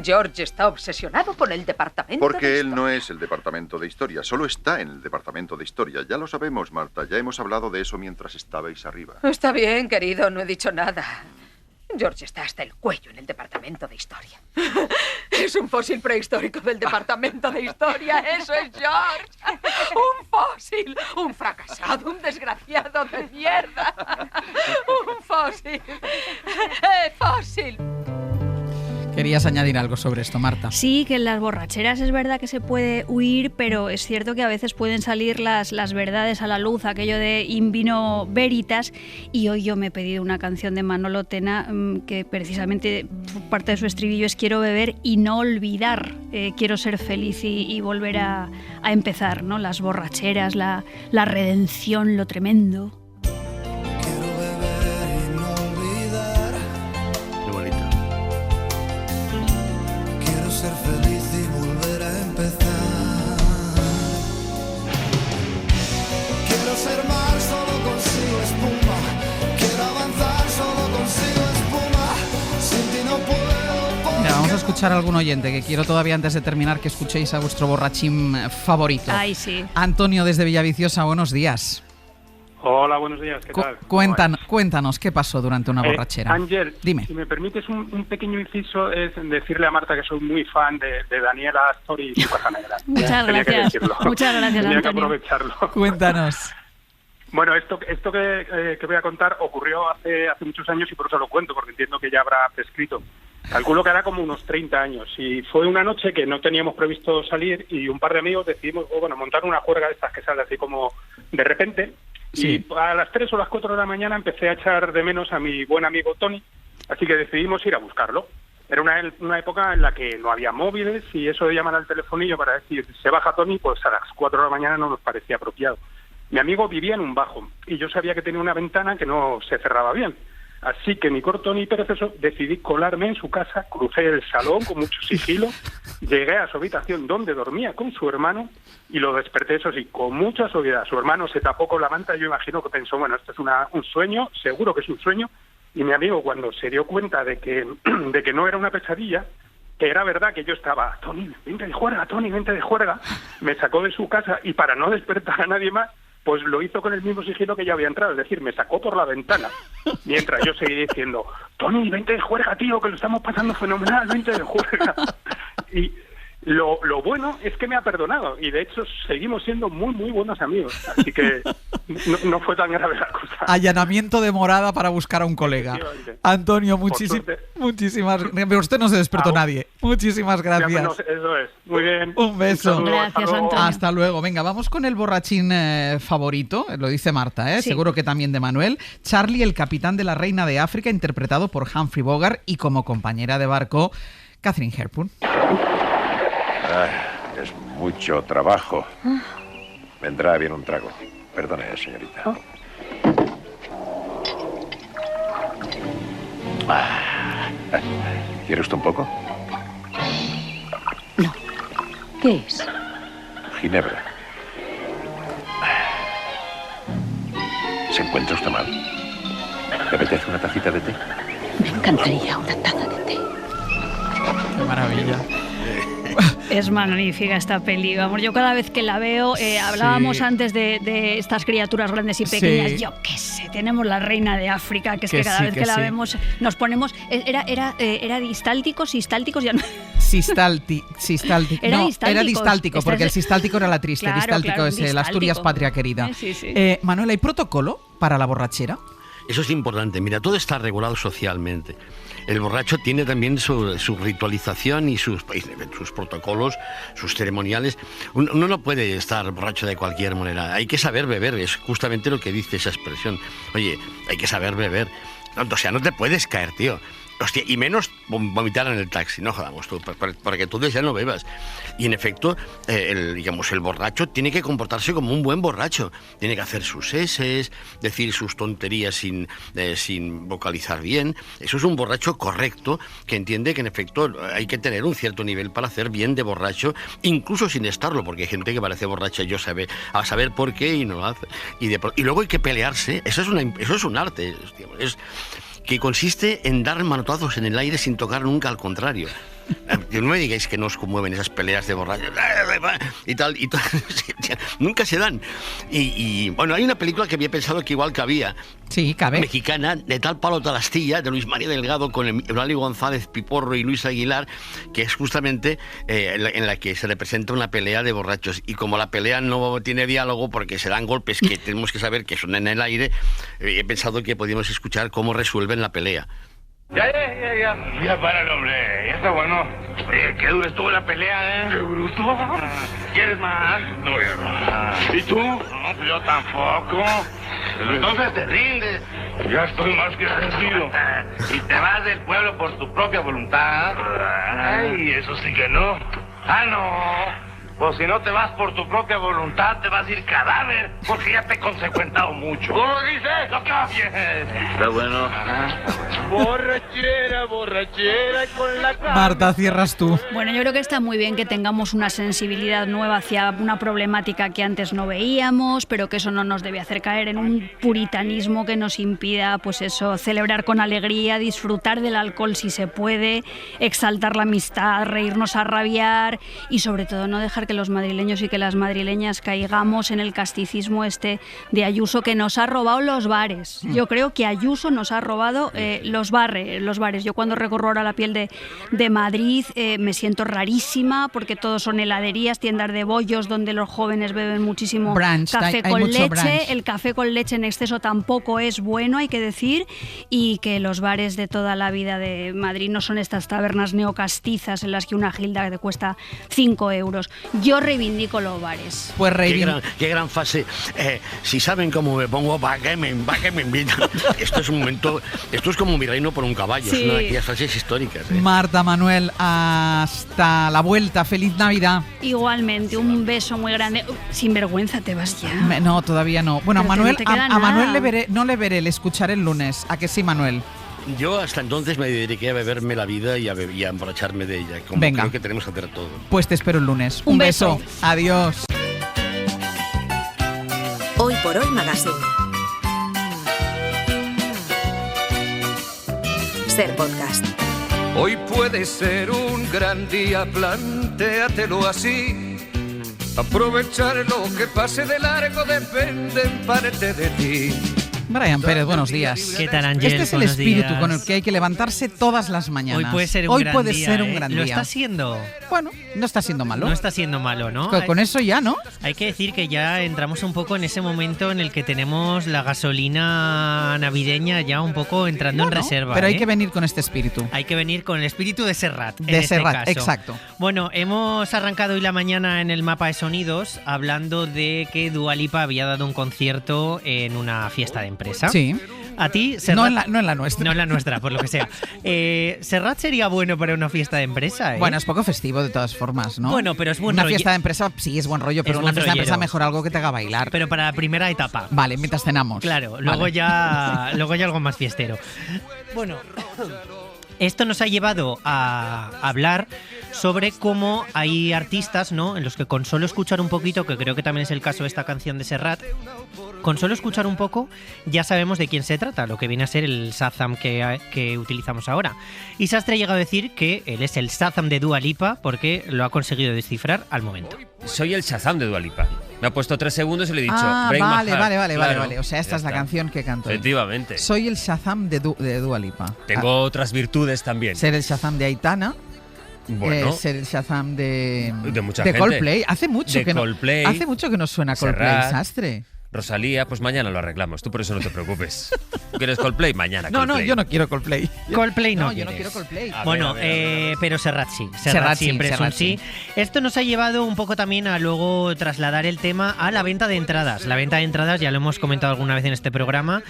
George está obsesionado con el departamento Porque él no es el departamento de historia, solo está en el departamento de historia. Ya lo sabemos, Marta, ya hemos hablado de eso mientras estabais arriba. Está bien, querido, no he dicho nada. George está hasta el cuello en el departamento de historia. Es un fósil prehistórico del departamento de historia, eso es George. Un fósil, un fracasado, un desgraciado de mierda. Un fósil. Fósil. Querías añadir algo sobre esto, Marta. Sí, que en las borracheras es verdad que se puede huir, pero es cierto que a veces pueden salir las verdades a la luz, aquello de in vino veritas, y hoy yo me he pedido una canción de Manolo Tena que precisamente parte de su estribillo es quiero beber y no olvidar, quiero ser feliz y volver a empezar, ¿no? Las borracheras, la redención, lo tremendo. Ser feliz y volver a empezar. Quiero ser mar, solo consigo espuma. Quiero avanzar, solo consigo espuma. Sin ti no puedo. Mira, vamos a escuchar a algún oyente que quiero todavía antes de terminar que escuchéis a vuestro borrachín favorito. Ay, sí. Antonio desde Villaviciosa, buenos días. Hola, buenos días, ¿qué tal? Cuéntanos, ¿qué pasó durante una borrachera? Ángel, dime. Si me permites un pequeño inciso, es decirle a Marta que soy muy fan de Daniela Astori y su Caja Negra. Muchas gracias. Muchas gracias, Tenía Antonio. que aprovecharlo. Cuéntanos. Bueno, esto que voy a contar ocurrió hace muchos años y por eso lo cuento, porque entiendo que ya habrá prescrito. Calculo que hará como unos 30 años. Y fue una noche que no teníamos previsto salir y un par de amigos decidimos montar una juerga de estas que sale así como de repente. Sí. Y a las 3 o las 4 de la mañana empecé a echar de menos a mi buen amigo Tony, así que decidimos ir a buscarlo. Era una época en la que no había móviles y eso de llamar al telefonillo para decir se baja Tony, pues a las 4 de la mañana no nos parecía apropiado. Mi amigo vivía en un bajo y yo sabía que tenía una ventana que no se cerraba bien. Así que ni corto ni perezoso decidí colarme en su casa, crucé el salón con mucho sigilo, llegué a su habitación donde dormía con su hermano y lo desperté, eso sí, con mucha suavidad. Su hermano se tapó con la manta y yo imagino que pensó, bueno, esto es un sueño, seguro que es un sueño. Y mi amigo, cuando se dio cuenta de que no era una pesadilla, que era verdad que yo estaba, Tony, vente de juerga, me sacó de su casa y para no despertar a nadie más, pues lo hizo con el mismo sigilo que ya había entrado, es decir, me sacó por la ventana, mientras yo seguí diciendo, Tony, vente de juerga, tío, que lo estamos pasando fenomenal, vente de juerga. Y lo bueno es que me ha perdonado, y de hecho seguimos siendo muy, muy buenos amigos, así que no fue tan grave la cosa. Allanamiento de morada para buscar a un colega. Antonio, muchísimas gracias. Pero usted no se despertó nadie. Muchísimas gracias. Eso es. Muy bien. Un beso. Gracias, Antonio. Hasta luego. Venga, vamos con el borrachín favorito. Lo dice Marta, Sí. Seguro que también de Manuel. Charlie, el capitán de la Reina de África, interpretado por Humphrey Bogart, y como compañera de barco, Katharine Hepburn. Es mucho trabajo. Vendrá bien un trago. Perdone, señorita. ¿Quiere usted un poco? No. ¿Qué es? Ginebra. ¿Se encuentra usted mal? ¿Le apetece una tacita de té? Me encantaría una taza de té. Qué maravilla. Es magnífica esta peli. Vamos, yo cada vez que la veo, hablábamos antes de estas criaturas grandes y pequeñas. Sí. Yo qué sé, tenemos la Reina de África, que es que cada sí, vez que que la sí. vemos nos ponemos. Era distálticos, sistálticos, ya no. Sistáltico. Era No, distáltico. era distáltico, Esta porque es- el sistáltico era la triste. Claro, distáltico claro, es el distáltico. Asturias patria querida. Sí, sí. Manuel, ¿hay protocolo para la borrachera? Eso es importante. Mira, todo está regulado socialmente. El borracho tiene también su ritualización y sus protocolos, sus ceremoniales. Uno no puede estar borracho de cualquier manera. Hay que saber beber, es justamente lo que dice esa expresión. Oye, hay que saber beber. O sea, no te puedes caer, tío. Hostia, y menos vomitar en el taxi, no jodamos tú, porque tú ya no bebas. Y en efecto, el borracho tiene que comportarse como un buen borracho. Tiene que hacer sus eses, decir sus tonterías sin vocalizar bien. Eso es un borracho correcto, que entiende que en efecto hay que tener un cierto nivel para hacer bien de borracho, incluso sin estarlo, porque hay gente que parece borracha y a saber por qué y no lo hace. Y luego hay que pelearse, eso es un arte, que consiste en dar manotazos en el aire sin tocar nunca al contrario. No me digáis que no os conmueven esas peleas de borrachos y tal. Nunca se dan. Y bueno, hay una película que había pensado que igual cabía. Sí, cabe. Mexicana, de Tal palo tal astilla, de Luis María Delgado con Eulalia González Piporro y Luis Aguilar, que es justamente en la que se representa una pelea de borrachos. Y como la pelea no tiene diálogo porque se dan golpes que tenemos que saber que son en el aire, he pensado que podíamos escuchar cómo resuelven la pelea. Ya. Ya para, hombre. Ya está bueno. Oye, qué dura estuvo la pelea, ¿eh? Qué bruto. ¿Quieres más? No, ya no. ¿Y tú? No, pues yo tampoco. Entonces te rindes. Ya estoy más que rendido. ¿Y te vas del pueblo por tu propia voluntad? Ay, eso sí que no. Ah, no. Pues si no te vas por tu propia voluntad, te vas a ir cadáver, porque ya te he consecuentado mucho. ¿Cómo dices? Lo cambies. Está bueno. Borrachera con la cara. Marta, cierras tú. Bueno, yo creo que está muy bien que tengamos una sensibilidad nueva hacia una problemática que antes no veíamos, pero que eso no nos debe hacer caer en un puritanismo que nos impida, pues eso, celebrar con alegría, disfrutar del alcohol si se puede, exaltar la amistad, reírnos a rabiar y sobre todo no dejar que los madrileños y que las madrileñas caigamos en el casticismo este de Ayuso, que nos ha robado los bares. Yo creo que Ayuso nos ha robado los bares. Yo cuando recorro ahora la piel de Madrid me siento rarísima porque todos son heladerías, tiendas de bollos donde los jóvenes beben muchísimo Brunch, café hay con mucho leche. brunch. El café con leche en exceso tampoco es bueno, hay que decir, y que los bares de toda la vida de Madrid no son estas tabernas neocastizas en las que una gilda te cuesta 5 euros. yo reivindico los bares. Pues qué gran fase. Si saben cómo me pongo, ¿para qué me invitan? Esto es un momento, esto es como mi reino por un caballo. Sí. Es una de aquellas frases históricas. Marta, Manuel, hasta la vuelta. Feliz Navidad. Igualmente, un beso muy grande. Sin vergüenza, te vas ya. No, todavía no. Bueno, a Pero Manuel, no te queda a Manuel nada. no le veré, le escucharé el lunes. ¿A que sí, Manuel? Yo hasta entonces me dediqué a beberme la vida y a emborracharme de ella, como Venga. creo que tenemos que hacer todo. Pues te espero el lunes. Un beso. Adiós. Hoy por Hoy Magazine. Ser podcast. Hoy puede ser un gran día, plantéatelo así. Aprovechar lo que pase de largo depende en parte de ti. Brian Pérez, buenos días. ¿Qué tal, Ángel? Este es el Buenos espíritu días. con el que hay que levantarse todas las mañanas. Hoy puede ser un gran día. Lo está siendo. Bueno, no está siendo malo. No está siendo malo, ¿no? Con eso ya, ¿no? Hay que decir que ya entramos un poco en ese momento en el que tenemos la gasolina navideña ya un poco entrando en reserva. Pero hay que venir con este espíritu. Hay que venir con el espíritu de Serrat. De Serrat, exacto. Bueno, hemos arrancado hoy la mañana en el mapa de sonidos hablando de que Dua Lipa había dado un concierto en una fiesta de empresa. Sí. A ti, Serrat, no en la nuestra. No en la nuestra, por lo que sea. Serrat sería bueno para una fiesta de empresa, ¿eh? Bueno, es poco festivo de todas formas, ¿no? Bueno, pero es buen Una rollo. fiesta de empresa sí es buen rollo, pero Es una buen fiesta de empresa rollero. mejor algo que te haga bailar. Pero para la primera etapa. Vale, mientras cenamos. Claro, luego ya algo más fiestero. Bueno, esto nos ha llevado a hablar sobre cómo hay artistas, ¿no?, en los que con solo escuchar un poquito, que creo que también es el caso de esta canción de Serrat, con solo escuchar un poco ya sabemos de quién se trata, lo que viene a ser el Shazam que utilizamos ahora. Y Sastre ha llegado a decir que él es el Shazam de Dua Lipa porque lo ha conseguido descifrar al momento. Soy el Shazam de Dua Lipa. Me ha puesto 3 segundos y le he dicho... Vale, Break my vale, heart. vale. Claro, O sea, esta ya es la está. canción que canto. Efectivamente. Soy el Shazam de Dua Lipa. Tengo otras virtudes también. Ser el Shazam de Aitana. Bueno. Ser el Shazam de mucha de gente. Coldplay. Hace mucho De Coldplay, hace mucho que no suena Coldplay, Serrat, Sastre. Rosalía, pues mañana lo arreglamos. Tú por eso no te preocupes. ¿Tú quieres Coldplay? Mañana No, Coldplay. yo no quiero Coldplay. Coldplay no, yo no quieres. quiero Coldplay. Bueno, pero Serrat sí. Serrat siempre es un sí. Esto nos ha llevado un poco también a luego trasladar el tema a la venta de entradas. La venta de entradas, ya lo hemos comentado alguna vez en este programa,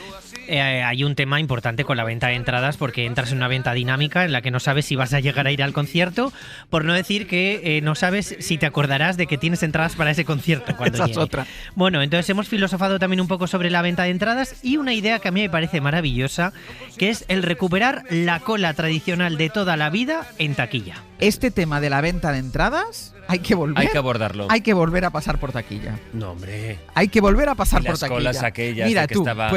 hay un tema importante con la venta de entradas porque entras en una venta dinámica en la que no sabes si vas a llegar a ir al concierto, por no decir que no sabes si te acordarás de que tienes entradas para ese concierto cuando Esa es llegue. otra. Bueno, entonces hemos filosofado también un poco sobre la venta de entradas y una idea que a mí me parece maravillosa, que es el recuperar la cola tradicional de toda la vida en taquilla. Este tema de la venta de entradas hay que volver. Hay que abordarlo. Hay que volver a pasar por taquilla. No, hombre. Hay que volver a pasar Y por las taquilla. colas aquellas Mira de que tú, estaba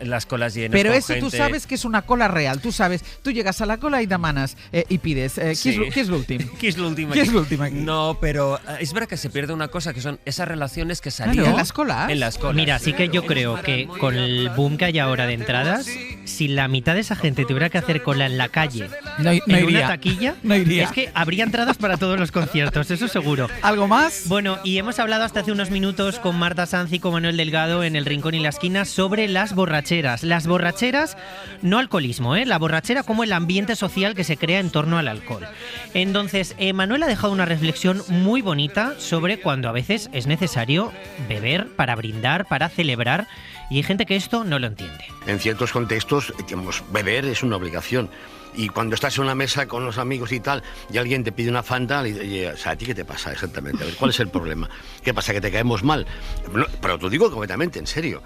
las colas llenas pero con eso tú gente. sabes que es una cola real. Tú sabes, tú llegas a la cola y demanas y pides. Sí. ¿Qué es lo último? ¿Qué es lo último ¿Qué aquí? es lo último aquí? No, pero es verdad que se pierde una cosa que son esas relaciones que salían ¿en las colas? En las colas. Mira, sí que yo creo que con el boom que hay ahora de entradas, si la mitad de esa gente tuviera que hacer cola en la calle, no en iría. una taquilla, No iría. es que habría entradas para todos los conciertos, eso seguro. ¿Algo más? Bueno, y hemos hablado hasta hace unos minutos con Marta Sanz y con Manuel Delgado en El Rincón y la Esquina sobre las borracheras. Las borracheras, no alcoholismo, la borrachera como el ambiente social que se crea en torno al alcohol. Entonces, Manuel ha dejado una reflexión muy bonita sobre cuando a veces es necesario beber para brindar, para celebrar, y hay gente que esto no lo entiende. En ciertos contextos, digamos, beber es una obligación. Y cuando estás en una mesa con los amigos y tal, y alguien te pide una Fanta, o sea, ¿a ti qué te pasa exactamente? A ver, ¿cuál es el problema? ¿Qué pasa, que te caemos mal? No, pero te digo completamente, en serio.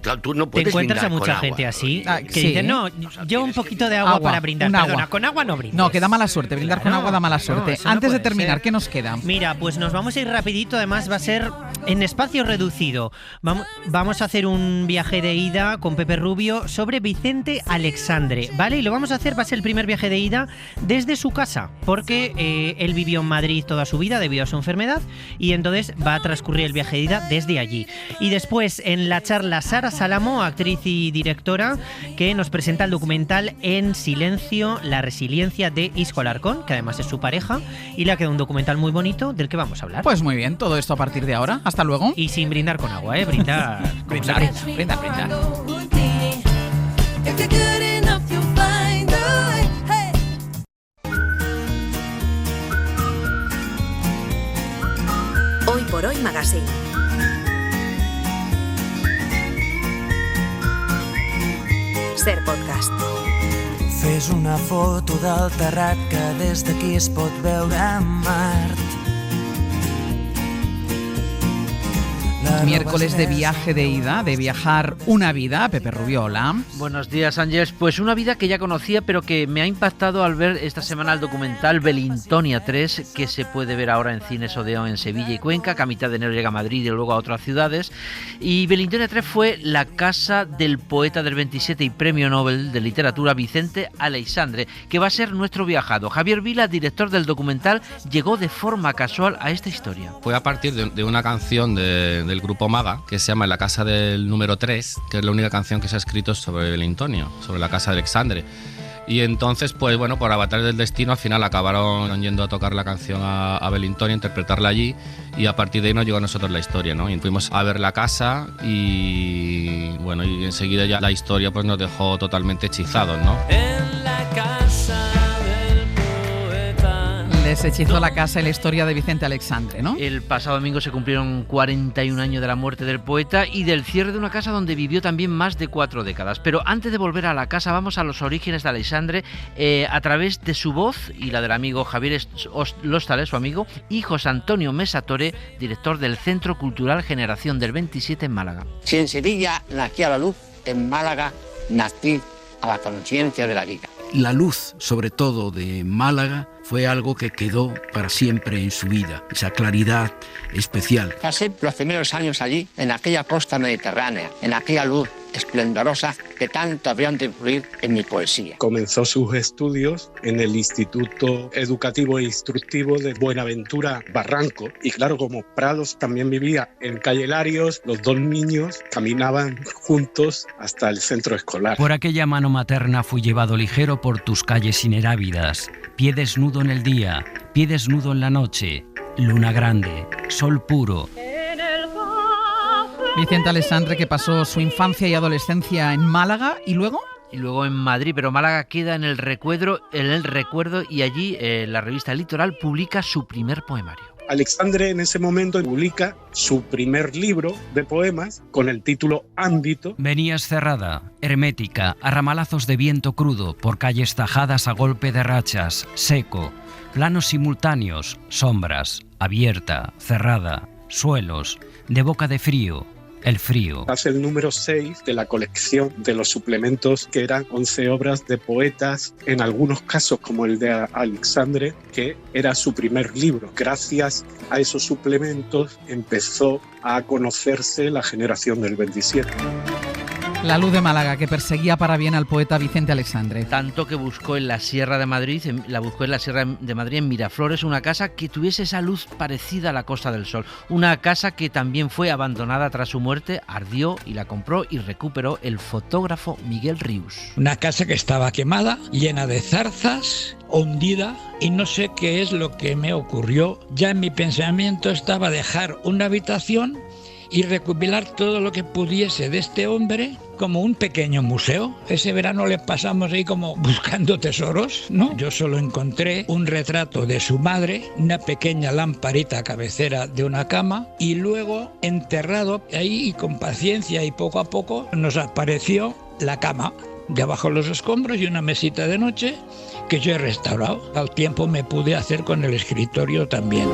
Claro, tú no Te puedes encuentras a brindar mucha con gente agua. así que sí. dicen, no, yo un poquito de agua para brindar. un Perdona, agua. con agua no brindes. No, que da mala suerte. Brindar con Claro, agua da mala no, suerte. eso no Antes de puede terminar, ser. ¿qué nos queda? Mira, pues nos vamos a ir rapidito, además va a ser en espacio reducido. Vamos a hacer un viaje de ida con Pepe Rubio sobre Vicente Alexandre, ¿vale? Y lo vamos a hacer, va a ser el primer viaje de ida desde su casa, porque él vivió en Madrid toda su vida debido a su enfermedad y entonces va a transcurrir el viaje de ida desde allí. Y después en la charla Sara Salamo, actriz y directora, que nos presenta el documental En silencio, la resiliencia de Isco Alarcón, que además es su pareja, y le ha quedado un documental muy bonito del que vamos a hablar. Pues muy bien, todo esto a partir de ahora. Hasta luego. Y sin brindar con agua, brindar como se brinda. Brindar. por Hoy Magazine. Ser Podcast. Fes una foto del terrat que des d'aquí es pot veure Mart. Miércoles de viaje de ida, de viajar una vida, Pepe Rubio, hola. Buenos días, Ángeles. Pues una vida que ya conocía, pero que me ha impactado al ver esta semana el documental Belintonia 3, que se puede ver ahora en Cines Odeón en Sevilla y Cuenca, que a mitad de enero llega a Madrid y luego a otras ciudades. Y Belintonia 3 fue la casa del poeta del 27 y Premio Nobel de Literatura Vicente Aleixandre, que va a ser nuestro viajado. Javier Vila, director del documental, llegó de forma casual a esta historia. Fue a partir de una canción del grupo Maga, que se llama En la casa del número 3, que es la única canción que se ha escrito sobre Belintonio, sobre la casa de Aleixandre. Y entonces, pues bueno, por avatar del destino, al final acabaron yendo a tocar la canción a Belintonio, a interpretarla allí, y a partir de ahí nos llegó a nosotros la historia, ¿no? Y fuimos a ver la casa y bueno, y enseguida ya la historia pues nos dejó totalmente hechizados, ¿no? En la casa del poeta. Les hechizó la casa y la historia de Vicente Aleixandre, ¿no? El pasado domingo se cumplieron 41 años de la muerte del poeta y del cierre de una casa donde vivió también más de 4 décadas. Pero antes de volver a la casa, vamos a los orígenes de Aleixandre a través de su voz y la del amigo Javier Lostale, su amigo, y José Antonio Mesatore, director del Centro Cultural Generación del 27 en Málaga. Si en Sevilla nacía la luz, en Málaga nací a la conciencia de la vida. La luz, sobre todo de Málaga, fue algo que quedó para siempre en su vida, esa claridad especial. Pasé los primeros años allí, en aquella costa mediterránea, en aquella luz esplendorosa que tanto habrían de influir en mi poesía. Comenzó sus estudios en el Instituto Educativo e Instructivo de Buenaventura Barranco. Y claro, como Prados también vivía en Calle Larios, los dos niños caminaban juntos hasta el centro escolar. Por aquella mano materna fui llevado ligero por tus calles inerávidas, pie desnudo en el día, pie desnudo en la noche, luna grande, sol puro. Vicente Aleixandre, que pasó su infancia y adolescencia en Málaga y luego... Y luego en Madrid, pero Málaga queda en el recuerdo y allí la revista Litoral publica su primer poemario. Aleixandre en ese momento publica su primer libro de poemas con el título Ámbito. Venías cerrada, hermética, a ramalazos de viento crudo, por calles tajadas a golpe de rachas, seco, planos simultáneos, sombras, abierta, cerrada, suelos, de boca de frío. El frío. Hace el número 6 de la colección de los suplementos, que eran 11 obras de poetas, en algunos casos como el de Aleixandre, que era su primer libro. Gracias a esos suplementos empezó a conocerse la generación del 27. La luz de Málaga, que perseguía para bien al poeta Vicente Aleixandre. Tanto que buscó en la Sierra de Madrid, en Miraflores, una casa que tuviese esa luz parecida a la Costa del Sol. Una casa que también fue abandonada tras su muerte, ardió y la compró y recuperó el fotógrafo Miguel Rius. Una casa que estaba quemada, llena de zarzas, hundida, y no sé qué es lo que me ocurrió. Ya en mi pensamiento estaba dejar una habitación y recopilar todo lo que pudiese de este hombre como un pequeño museo. Ese verano le pasamos ahí como buscando tesoros, ¿no? Yo solo encontré un retrato de su madre, una pequeña lamparita cabecera de una cama, y luego enterrado ahí, y con paciencia y poco a poco nos apareció la cama debajo de los escombros y una mesita de noche que yo he restaurado. Al tiempo me pude hacer con el escritorio también.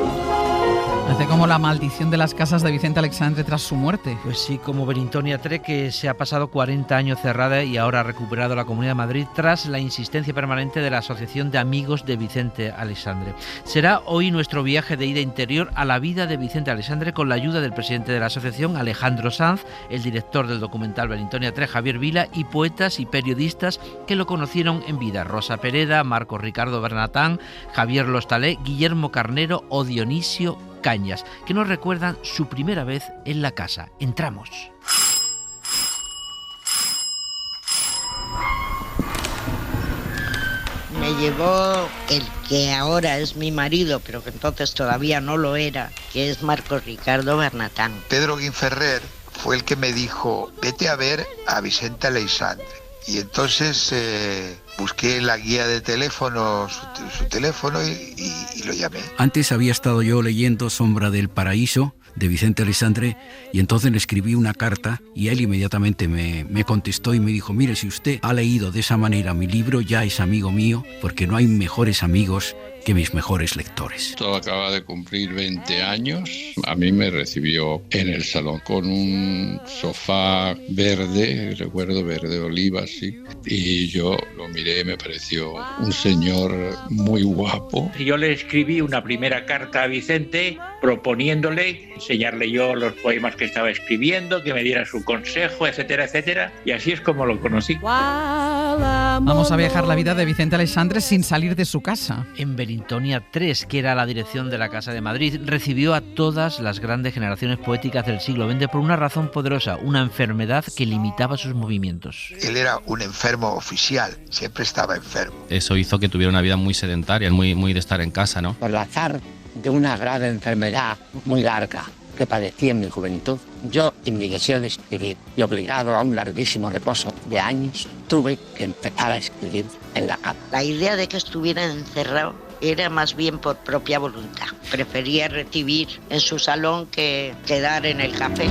Hace como la maldición de las casas de Vicente Aleixandre tras su muerte. Pues sí, como Belintonia 3, que se ha pasado 40 años cerrada y ahora ha recuperado la Comunidad de Madrid tras la insistencia permanente de la Asociación de Amigos de Vicente Aleixandre. Será hoy nuestro viaje de ida interior a la vida de Vicente Aleixandre con la ayuda del presidente de la asociación, Alejandro Sanz, el director del documental Belintonia 3, Javier Vila, y poetas y periodistas que lo conocieron en vida: Rosa Pereda, Marcos Ricardo Bernatán, Javier Lostale, Guillermo Carnero o Dionisio Cañas, que nos recuerdan su primera vez en la casa. Entramos. Me llevó el que ahora es mi marido, pero que entonces todavía no lo era, que es Marcos Ricardo Bernatán. Pedro Guinferrer fue el que me dijo: vete a ver a Vicente Aleixandre. Y entonces busqué en la guía de teléfono su teléfono y lo llamé. Antes había estado yo leyendo Sombra del Paraíso de Vicente Aleixandre, y entonces le escribí una carta y él inmediatamente me contestó y me dijo: mire, si usted ha leído de esa manera mi libro, ya es amigo mío, porque no hay mejores amigos que mis mejores lectores. Todo acaba de cumplir 20 años. A mí me recibió en el salón con un sofá verde, recuerdo verde oliva, sí, y yo lo miré, me pareció un señor muy guapo. Yo le escribí una primera carta a Vicente proponiéndole enseñarle yo los poemas que estaba escribiendo, que me diera su consejo, etcétera, etcétera, y así es como lo conocí. Vamos a viajar la vida de Vicente Aleixandre sin salir de su casa. En Belintonia 3, que era la dirección de la Casa de Madrid, recibió a todas las grandes generaciones poéticas del siglo XX por una razón poderosa, una enfermedad que limitaba sus movimientos. Él era un enfermo oficial, siempre estaba enfermo. Eso hizo que tuviera una vida muy sedentaria, muy de estar en casa, ¿no? Por el azar de una grave enfermedad muy larga que padecí en mi juventud, yo, en mi deseo de escribir y obligado a un larguísimo reposo de años, tuve que empezar a escribir en la cama. La idea de que estuviera encerrado era más bien por propia voluntad. Prefería recibir en su salón que quedar en el café.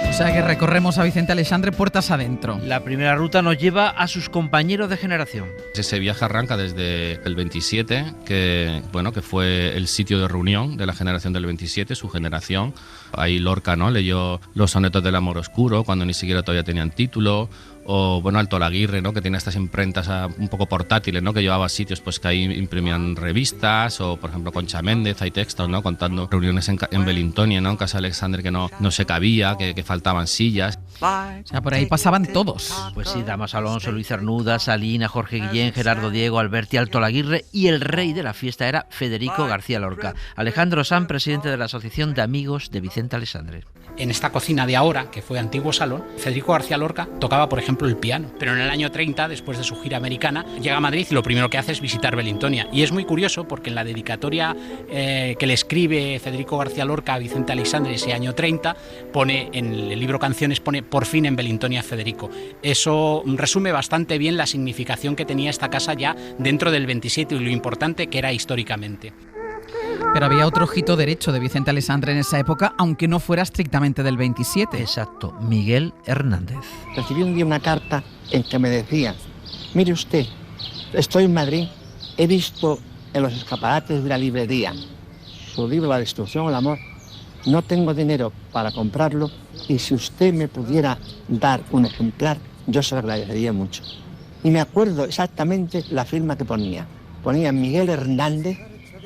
O sea que recorremos a Vicente Aleixandre puertas adentro. La primera ruta nos lleva a sus compañeros de generación. Ese viaje arranca desde el 27, que fue el sitio de reunión de la generación del 27, su generación. Ahí Lorca, ¿no?, leyó los sonetos del amor oscuro, cuando ni siquiera todavía tenían título. O Altolaguirre, ¿no?, que tenía estas imprentas un poco portátiles, ¿no?, que llevaba a sitios pues que ahí imprimían revistas. O por ejemplo Concha Méndez, hay textos, ¿no?, contando reuniones en Belintonia, ¿no?, en casa de Aleixandre, que no se cabía, que faltaban sillas. O sea, por ahí pasaban todos. Pues sí, Damaso Alonso, Luis Cernuda, Salina, Jorge Guillén, Gerardo Diego, Alberti, Altolaguirre, y el rey de la fiesta era Federico García Lorca. Alejandro Sanz, presidente de la Asociación de Amigos de Vicente Aleixandre. En esta cocina de ahora, que fue antiguo salón, Federico García Lorca tocaba, por ejemplo, el piano. Pero en el año 30, después de su gira americana, llega a Madrid y lo primero que hace es visitar Belintonia. Y es muy curioso porque en la dedicatoria que le escribe Federico García Lorca a Vicente Aleixandre ese año 30, pone en el libro Canciones, pone "por fin en Belintonia Federico". Eso resume bastante bien la significación que tenía esta casa ya dentro del 27 y lo importante que era históricamente. Pero había otro ojito derecho de Vicente Aleixandre en esa época, aunque no fuera estrictamente del 27. Exacto, Miguel Hernández. Recibí un día una carta en que me decía: mire usted, estoy en Madrid, he visto en los escaparates de la librería su libro La destrucción o el amor, no tengo dinero para comprarlo y si usted me pudiera dar un ejemplar, yo se lo agradecería mucho. Y me acuerdo exactamente la firma que ponía. Ponía Miguel Hernández,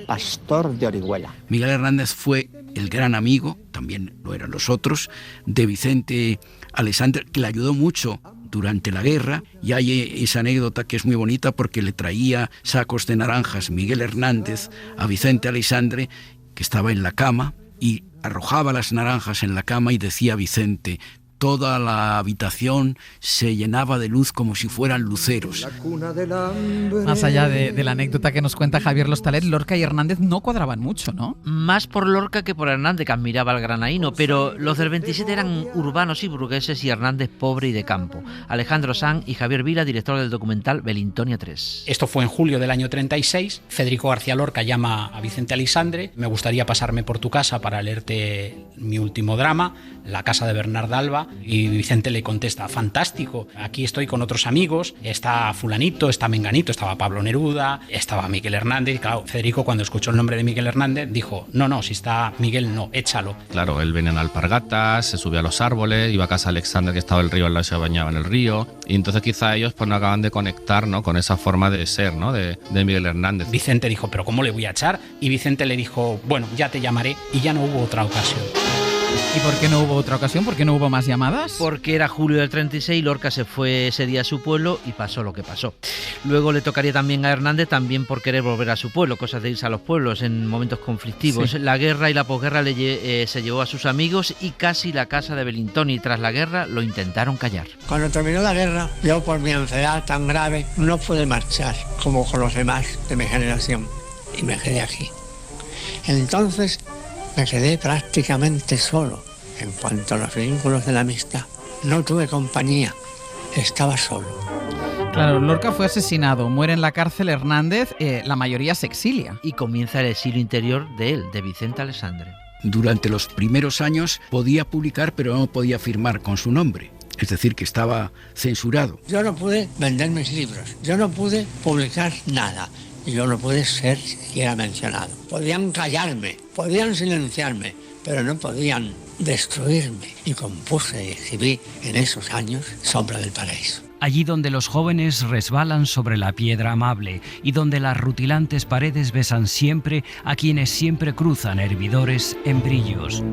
pastor de Orihuela. Miguel Hernández fue el gran amigo, también lo eran los otros, de Vicente Aleixandre, que le ayudó mucho durante la guerra. Y hay esa anécdota que es muy bonita porque le traía sacos de naranjas Miguel Hernández a Vicente Aleixandre, que estaba en la cama, y arrojaba las naranjas en la cama y decía Vicente: toda la habitación se llenaba de luz como si fueran luceros. Más allá de la anécdota que nos cuenta Javier Lostalet, Lorca y Hernández no cuadraban mucho, ¿no? Más por Lorca que por Hernández, que admiraba al granaíno, pero los del 27 eran urbanos y burgueses y Hernández pobre y de campo. Alejandro Sanz y Javier Vila, director del documental Belintonia 3. Esto fue en julio del año 36. Federico García Lorca llama a Vicente Aleixandre: me gustaría pasarme por tu casa para leerte mi último drama, La casa de Bernarda Alba. Y Vicente le contesta: fantástico, aquí estoy con otros amigos, está fulanito, está menganito, estaba Pablo Neruda, estaba Miguel Hernández. Y claro, Federico, cuando escuchó el nombre de Miguel Hernández, dijo: no, si está Miguel, no, échalo. Claro, él venía en alpargatas, se subía a los árboles, iba a casa de Aleixandre, que estaba el río al lado, se bañaba en el río. Y entonces quizá ellos pues no acaban de conectar, ¿no?, con esa forma de ser, ¿no?, de Miguel Hernández. Vicente dijo: ¿pero cómo le voy a echar? Y Vicente le dijo: bueno, ya te llamaré. Y ya no hubo otra ocasión. ¿Y por qué no hubo otra ocasión? ¿Por qué no hubo más llamadas? Porque era julio del 36, Lorca se fue ese día a su pueblo y pasó lo que pasó. Luego le tocaría también a Hernández, también por querer volver a su pueblo, cosas de irse a los pueblos en momentos conflictivos. Sí. La guerra y la posguerra se llevó a sus amigos y casi la casa de Belintonia, y tras la guerra lo intentaron callar. Cuando terminó la guerra, yo por mi enfermedad tan grave no pude marchar como con los demás de mi generación y me quedé aquí. Entonces me quedé prácticamente solo. En cuanto a los vínculos de la amistad, no tuve compañía, estaba solo. Claro, Lorca fue asesinado, muere en la cárcel Hernández, la mayoría se exilia. Y comienza el exilio interior de él, de Vicente Aleixandre. Durante los primeros años podía publicar, pero no podía firmar con su nombre. Es decir, que estaba censurado. Yo no pude vender mis libros, yo no pude publicar nada, y yo no pude ser siquiera mencionado. Podían callarme, podían silenciarme, pero no podían destruirme. Y compuse y escribí en esos años Sombra del Paraíso. Allí donde los jóvenes resbalan sobre la piedra amable y donde las rutilantes paredes besan siempre a quienes siempre cruzan hervidores en brillos.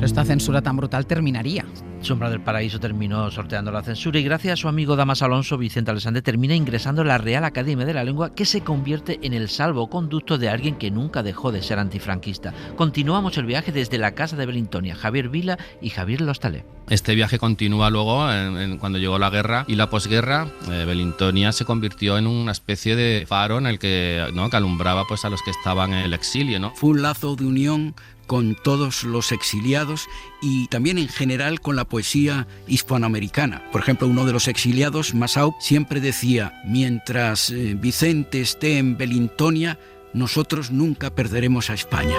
Esta censura tan brutal terminaría. Sombra del Paraíso terminó sorteando la censura y gracias a su amigo Damas Alonso, Vicente Aleixandre termina ingresando en la Real Academia de la Lengua, que se convierte en el salvoconducto de alguien que nunca dejó de ser antifranquista. Continuamos el viaje desde la casa de Belintonia, Javier Vila y Javier Lostalé. Este viaje continúa luego cuando llegó la guerra y la posguerra. Belintonia se convirtió en una especie de faro en el que, ¿no?, que alumbraba pues a los que estaban en el exilio, ¿no? Fue un lazo de unión con todos los exiliados y también en general con la poesía hispanoamericana. Por ejemplo, uno de los exiliados, Massaub, siempre decía: mientras Vicente esté en Belintonia, nosotros nunca perderemos a España.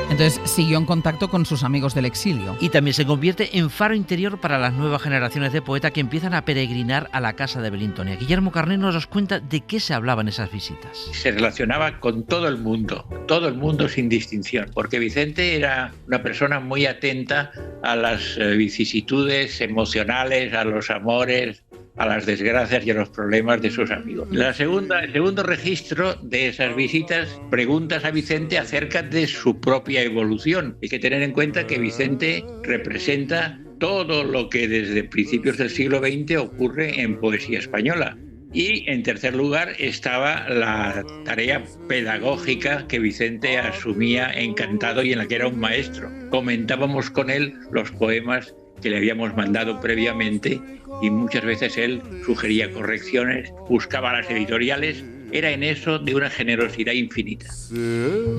Entonces siguió en contacto con sus amigos del exilio. Y también se convierte en faro interior para las nuevas generaciones de poetas que empiezan a peregrinar a la casa de Belintonia. Guillermo Carnero nos cuenta de qué se hablaba en esas visitas. Se relacionaba con todo el mundo sin distinción, porque Vicente era una persona muy atenta a las vicisitudes emocionales, a los amores, a las desgracias y a los problemas de sus amigos. El segundo registro de esas visitas, preguntas a Vicente acerca de su propia evolución. Hay que tener en cuenta que Vicente representa todo lo que desde principios del siglo XX ocurre en poesía española. Y en tercer lugar estaba la tarea pedagógica que Vicente asumía encantado y en la que era un maestro. Comentábamos con él los poemas que le habíamos mandado previamente y muchas veces él sugería correcciones, buscaba las editoriales, era en eso de una generosidad infinita.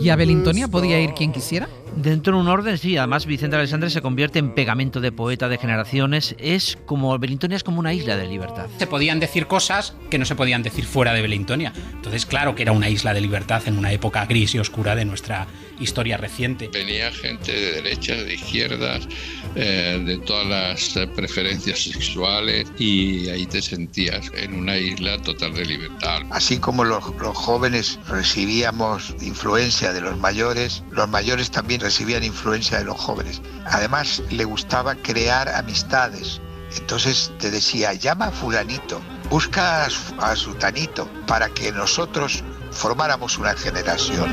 ¿Y a Belintonia podía ir quien quisiera? Dentro de un orden, sí. Además, Vicente Aleixandre se convierte en pegamento de poeta de generaciones. Belintonia es como una isla de libertad. Se podían decir cosas que no se podían decir fuera de Belintonia. Entonces, claro que era una isla de libertad en una época gris y oscura de nuestra historia reciente. Venía gente de derechas, de izquierdas, de todas las preferencias sexuales, y ahí te sentías en una isla total de libertad. Así como los jóvenes recibíamos influencia de los mayores también recibían influencia de los jóvenes. Además, le gustaba crear amistades. Entonces te decía: llama a fulanito, busca a sutanito, para que nosotros formáramos una generación.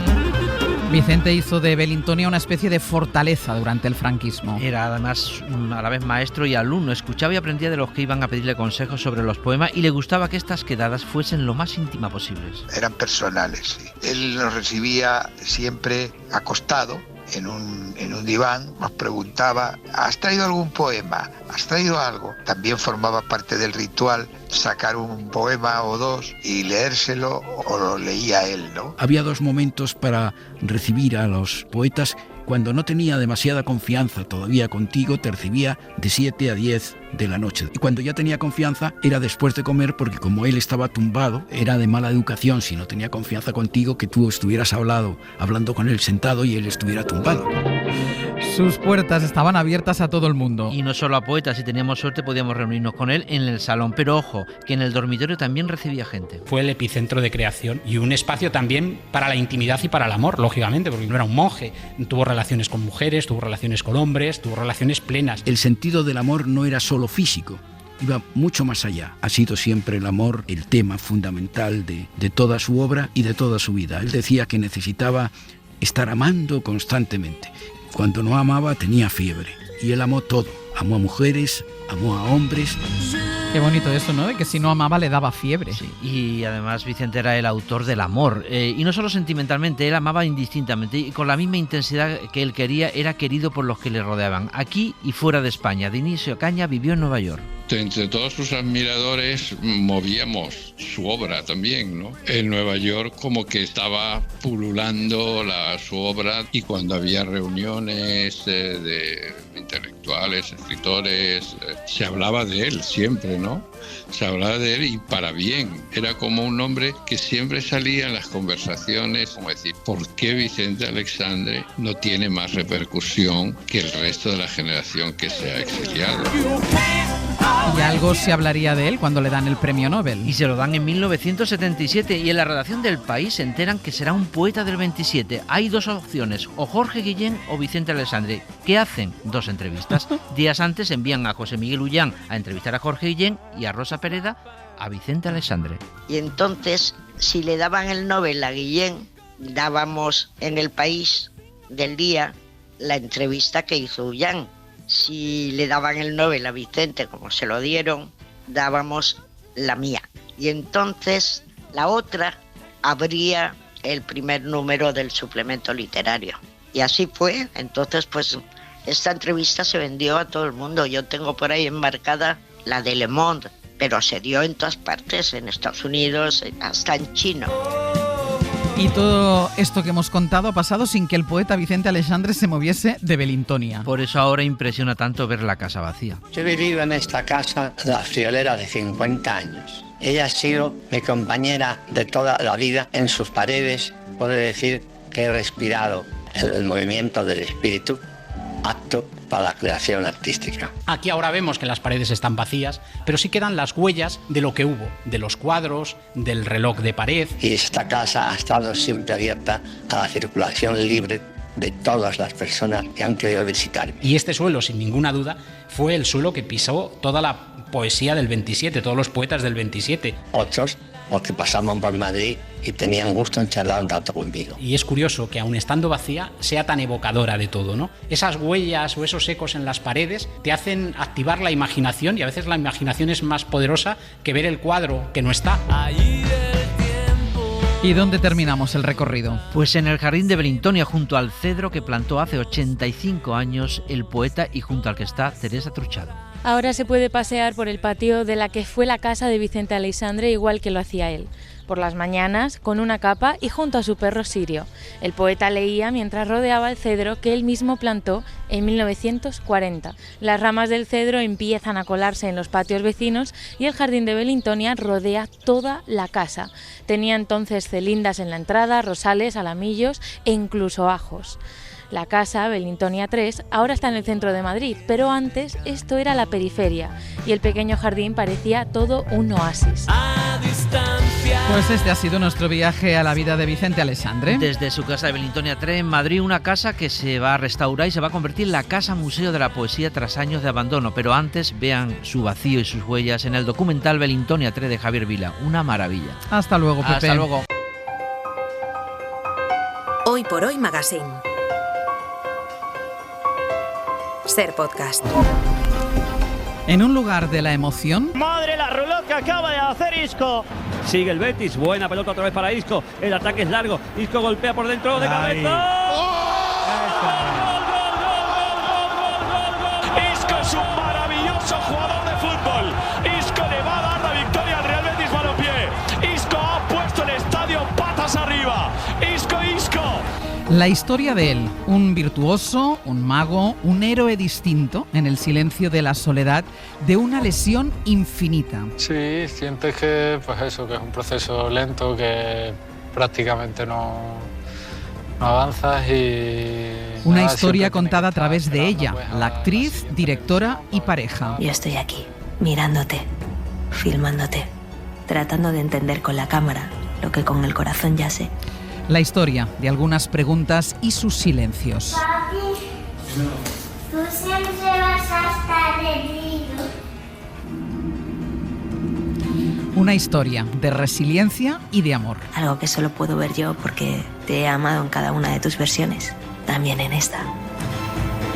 Vicente hizo de Belintonia una especie de fortaleza durante el franquismo. Era además a la vez maestro y alumno, escuchaba y aprendía de los que iban a pedirle consejos sobre los poemas y le gustaba que estas quedadas fuesen lo más íntimas posibles. Eran personales, sí. Él nos recibía siempre acostado en un diván, nos preguntaba: ¿has traído algún poema? ¿Has traído algo? También formaba parte del ritual sacar un poema o dos y leérselo, o lo leía él, ¿no? Había dos momentos para recibir a los poetas. Cuando no tenía demasiada confianza todavía contigo, te recibía de 7 a 10 de la noche. Y cuando ya tenía confianza, era después de comer, porque como él estaba tumbado, era de mala educación, si no tenía confianza contigo, que tú estuvieras hablando con él sentado y él estuviera tumbado. Sus puertas estaban abiertas a todo el mundo. Y no solo a poetas, si teníamos suerte podíamos reunirnos con él en el salón. Pero ojo, que en el dormitorio también recibía gente. Fue el epicentro de creación y un espacio también para la intimidad y para el amor, lógicamente, porque no era un monje. Tuvo relaciones con mujeres, tuvo relaciones con hombres, tuvo relaciones plenas. El sentido del amor no era solo físico, iba mucho más allá. Ha sido siempre el amor el tema fundamental de toda su obra y de toda su vida. Él decía que necesitaba estar amando constantemente. Cuando no amaba tenía fiebre. Y él amó todo. Amó a mujeres, amó a hombres. Qué bonito eso, ¿no? De que si no amaba le daba fiebre. Sí. Y además Vicente era el autor del amor. Y no solo sentimentalmente, él amaba indistintamente. Y con la misma intensidad que él quería, era querido por los que le rodeaban. Aquí y fuera de España. Dionisio Caña vivió en Nueva York. Entre todos sus admiradores movíamos su obra también, ¿no? En Nueva York como que estaba pululando su obra, y cuando había reuniones de intelectuales intelectuales, escritores, se hablaba de él siempre, ¿no? Se hablaba de él y para bien. Era como un hombre que siempre salía en las conversaciones, como decir, ¿por qué Vicente Aleixandre no tiene más repercusión que el resto de la generación que se ha exiliado? Y algo se hablaría de él cuando le dan el premio Nobel. Y se lo dan en 1977 y en la redacción del País se enteran que será un poeta del 27. Hay dos opciones, o Jorge Guillén o Vicente Aleixandre. ¿Qué hacen? Dos entrevistas. Días antes envían a José Miguel Ullán a entrevistar a Jorge Guillén y a Rosa Pereda a Vicente Aleixandre. Y entonces, si le daban el Nobel a Guillén, dábamos en el País del día la entrevista que hizo Ullán. Si le daban el Nobel a Vicente, como se lo dieron, dábamos la mía. Y entonces la otra abría el primer número del suplemento literario. Y así fue. Entonces, pues, esta entrevista se vendió a todo el mundo. Yo tengo por ahí enmarcada la de Le Monde, pero se dio en todas partes, en Estados Unidos, hasta en chino. Y todo esto que hemos contado ha pasado sin que el poeta Vicente Aleixandre se moviese de Belintonia. Por eso ahora impresiona tanto ver la casa vacía. Yo he vivido en esta casa la friolera de 50 años. Ella ha sido mi compañera de toda la vida. En sus paredes puedo decir que he respirado el movimiento del espíritu apto para la creación artística. Aquí ahora vemos que las paredes están vacías, pero sí quedan las huellas de lo que hubo, de los cuadros, del reloj de pared. Y esta casa ha estado siempre abierta a la circulación libre de todas las personas que han querido visitar. Y este suelo, sin ninguna duda, fue el suelo que pisó toda la poesía del 27, todos los poetas del 27. Otros, porque pasaban por Madrid y tenían gusto en charlar un rato conmigo. Y es curioso que aun estando vacía sea tan evocadora de todo, ¿no? Esas huellas o esos ecos en las paredes te hacen activar la imaginación, y a veces la imaginación es más poderosa que ver el cuadro que no está. ¿Y dónde terminamos el recorrido? Pues en el jardín de Belintonia, junto al cedro que plantó hace 85 años el poeta y junto al que está Teresa Truchado. Ahora se puede pasear por el patio de la que fue la casa de Vicente Aleixandre, igual que lo hacía él. Por las mañanas, con una capa y junto a su perro Sirio. El poeta leía mientras rodeaba el cedro que él mismo plantó en 1940. Las ramas del cedro empiezan a colarse en los patios vecinos y el jardín de Belintonia rodea toda la casa. Tenía entonces celindas en la entrada, rosales, alamillos e incluso ajos. La casa, Belintonia 3, ahora está en el centro de Madrid, pero antes esto era la periferia y el pequeño jardín parecía todo un oasis. Pues este ha sido nuestro viaje a la vida de Vicente Aleixandre. Desde su casa de Belintonia 3 en Madrid, una casa que se va a restaurar y se va a convertir en la Casa Museo de la Poesía tras años de abandono. Pero antes vean su vacío y sus huellas en el documental Belintonia 3 de Javier Vila. Una maravilla. Hasta luego, Pepe. Hasta luego. Hoy por Hoy Magazine. Ser Podcast. En un lugar de la emoción. ¡Madre la ruleta que acaba de hacer Isco! Sigue el Betis, buena pelota otra vez para Isco. El ataque es largo. Isco golpea por dentro de cabeza. Isco es un maravilloso jugador de fútbol. Isco le va a dar la victoria al Real Betis Balompié. Isco ha puesto el estadio patas arriba. Isco. La historia de él, un virtuoso, un mago, un héroe distinto en el silencio de la soledad de una lesión infinita. Sí, sientes que, pues eso, que es un proceso lento, que prácticamente no avanzas y... Una historia contada a través de ella, la actriz, directora y pareja. Yo estoy aquí, mirándote, filmándote, tratando de entender con la cámara lo que con el corazón ya sé. La historia de algunas preguntas y sus silencios. Papi, tú siempre vas a estar herido. Una historia de resiliencia y de amor. Algo que solo puedo ver yo porque te he amado en cada una de tus versiones, también en esta.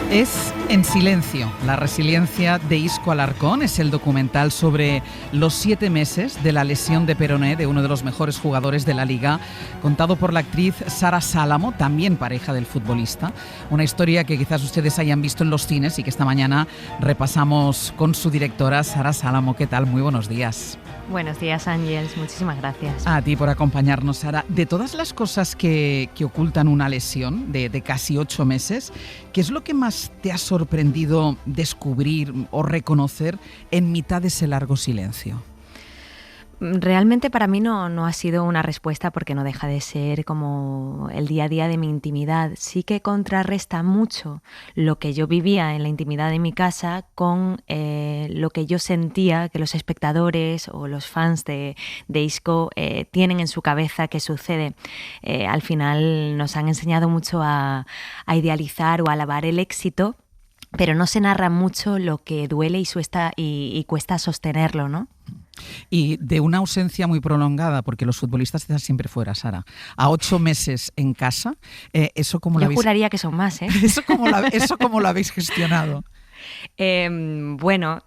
Es En silencio, la resiliencia de Isco Alarcón. Es el documental sobre los 7 meses de la lesión de peroné de uno de los mejores jugadores de la Liga, contado por la actriz Sara Sálamo, también pareja del futbolista. Una historia que quizás ustedes hayan visto en los cines y que esta mañana repasamos con su directora, Sara Sálamo. ¿Qué tal? Muy buenos días. Buenos días, Ángels. Muchísimas gracias. A ti por acompañarnos, Sara. De todas las cosas que ocultan una lesión de casi 8 meses, ¿qué es lo que más te ha sorprendido sorprendido descubrir o reconocer en mitad de ese largo silencio? Realmente para mí no ha sido una respuesta porque no deja de ser como el día a día de mi intimidad. Sí que contrarresta mucho lo que yo vivía en la intimidad de mi casa con lo que yo sentía que los espectadores o los fans de Isco tienen en su cabeza que sucede. Al final nos han enseñado mucho a idealizar o a alabar el éxito, pero no se narra mucho lo que duele y cuesta sostenerlo, ¿no? Y de una ausencia muy prolongada, porque los futbolistas están siempre fuera, Sara, a 8 meses en casa, ¿eso cómo lo habéis... Yo juraría que son más, ¿eh? ¿Eso cómo lo habéis gestionado? Bueno,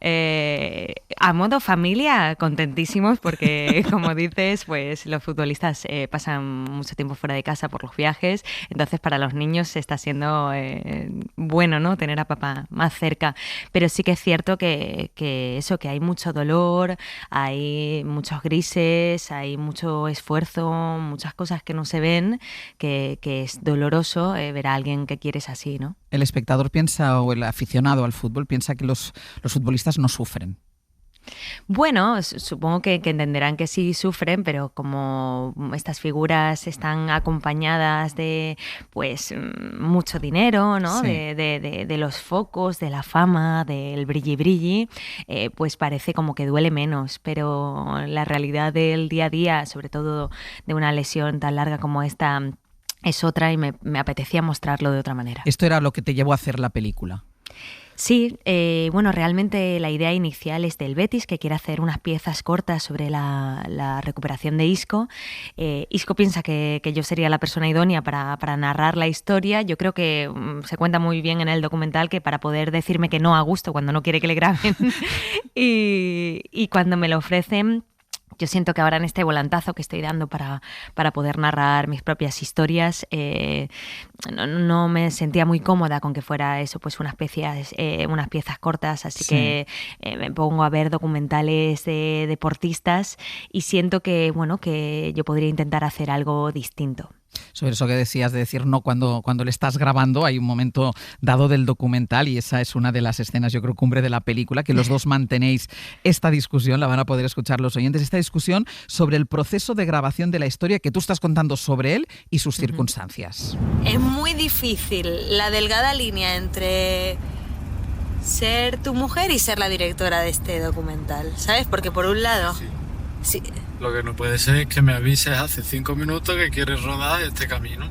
a modo familia, contentísimos porque, como dices, pues los futbolistas pasan mucho tiempo fuera de casa por los viajes, entonces para los niños está siendo bueno, ¿no?, tener a papá más cerca, pero sí que es cierto que hay mucho dolor, hay muchos grises, hay mucho esfuerzo, muchas cosas que no se ven, que es doloroso ver a alguien que quieres así, ¿no? El espectador piensa, o el aficionado al fútbol piensa que los futbolistas no sufren. Bueno, supongo que entenderán que sí sufren, pero como estas figuras están acompañadas de pues mucho dinero, ¿no? Sí. De los focos, de la fama, del brilli, pues parece como que duele menos, pero la realidad del día a día, sobre todo de una lesión tan larga como esta, es otra y me apetecía mostrarlo de otra manera. ¿Esto era lo que te llevó a hacer la película? Sí, bueno, realmente la idea inicial es del Betis, que quiere hacer unas piezas cortas sobre la recuperación de Isco. Isco piensa que yo sería la persona idónea para narrar la historia. Yo creo que se cuenta muy bien en el documental que para poder decirme que no a gusto cuando no quiere que le graben y cuando me lo ofrecen, yo siento que ahora en este volantazo que estoy dando para poder narrar mis propias historias, no me sentía muy cómoda con que fuera eso, pues unas piezas cortas, así sí. Que me pongo a ver documentales de deportistas y siento que, bueno, que yo podría intentar hacer algo distinto. Sobre eso que decías de decir no cuando le estás grabando, hay un momento dado del documental y esa es una de las escenas, yo creo, cumbre de la película, que los dos mantenéis esta discusión, la van a poder escuchar los oyentes, esta discusión sobre el proceso de grabación de la historia que tú estás contando sobre él y sus circunstancias. Es muy difícil la delgada línea entre ser tu mujer y ser la directora de este documental, ¿sabes? Porque por un lado... Sí. Lo que no puede ser es que me avises hace 5 minutos que quieres rodar este camino.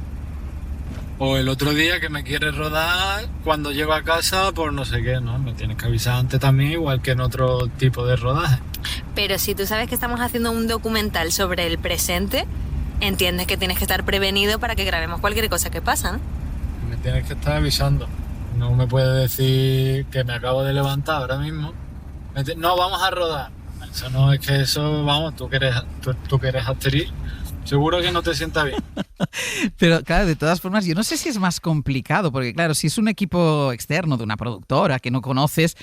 O el otro día que me quieres rodar cuando llego a casa por no sé qué, ¿no? Me tienes que avisar antes también, igual que en otro tipo de rodaje. Pero si tú sabes que estamos haciendo un documental sobre el presente, entiendes que tienes que estar prevenido para que grabemos cualquier cosa que pasa, ¿no? Me tienes que estar avisando. No me puedes decir que me acabo de levantar ahora mismo. No, vamos a rodar. Eso no es que eso, vamos, tú que eres actriz, seguro que no te sienta bien. Pero claro, de todas formas, yo no sé si es más complicado, porque claro, si es un equipo externo de una productora que no conoces,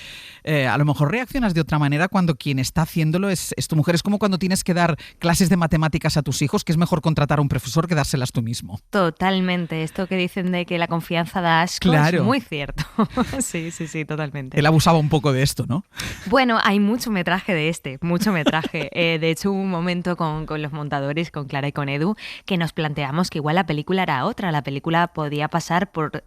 a lo mejor reaccionas de otra manera cuando quien está haciéndolo es tu mujer. Es como cuando tienes que dar clases de matemáticas a tus hijos, que es mejor contratar a un profesor que dárselas tú mismo. Totalmente. Esto que dicen de que la confianza da asco, claro. Es muy cierto. Sí, totalmente. Él abusaba un poco de esto, ¿no? Bueno, hay mucho metraje mucho metraje. De hecho, hubo un momento con los montadores, con Clara y con Edu, que nos planteamos que igual la película era otra. La película podía pasar por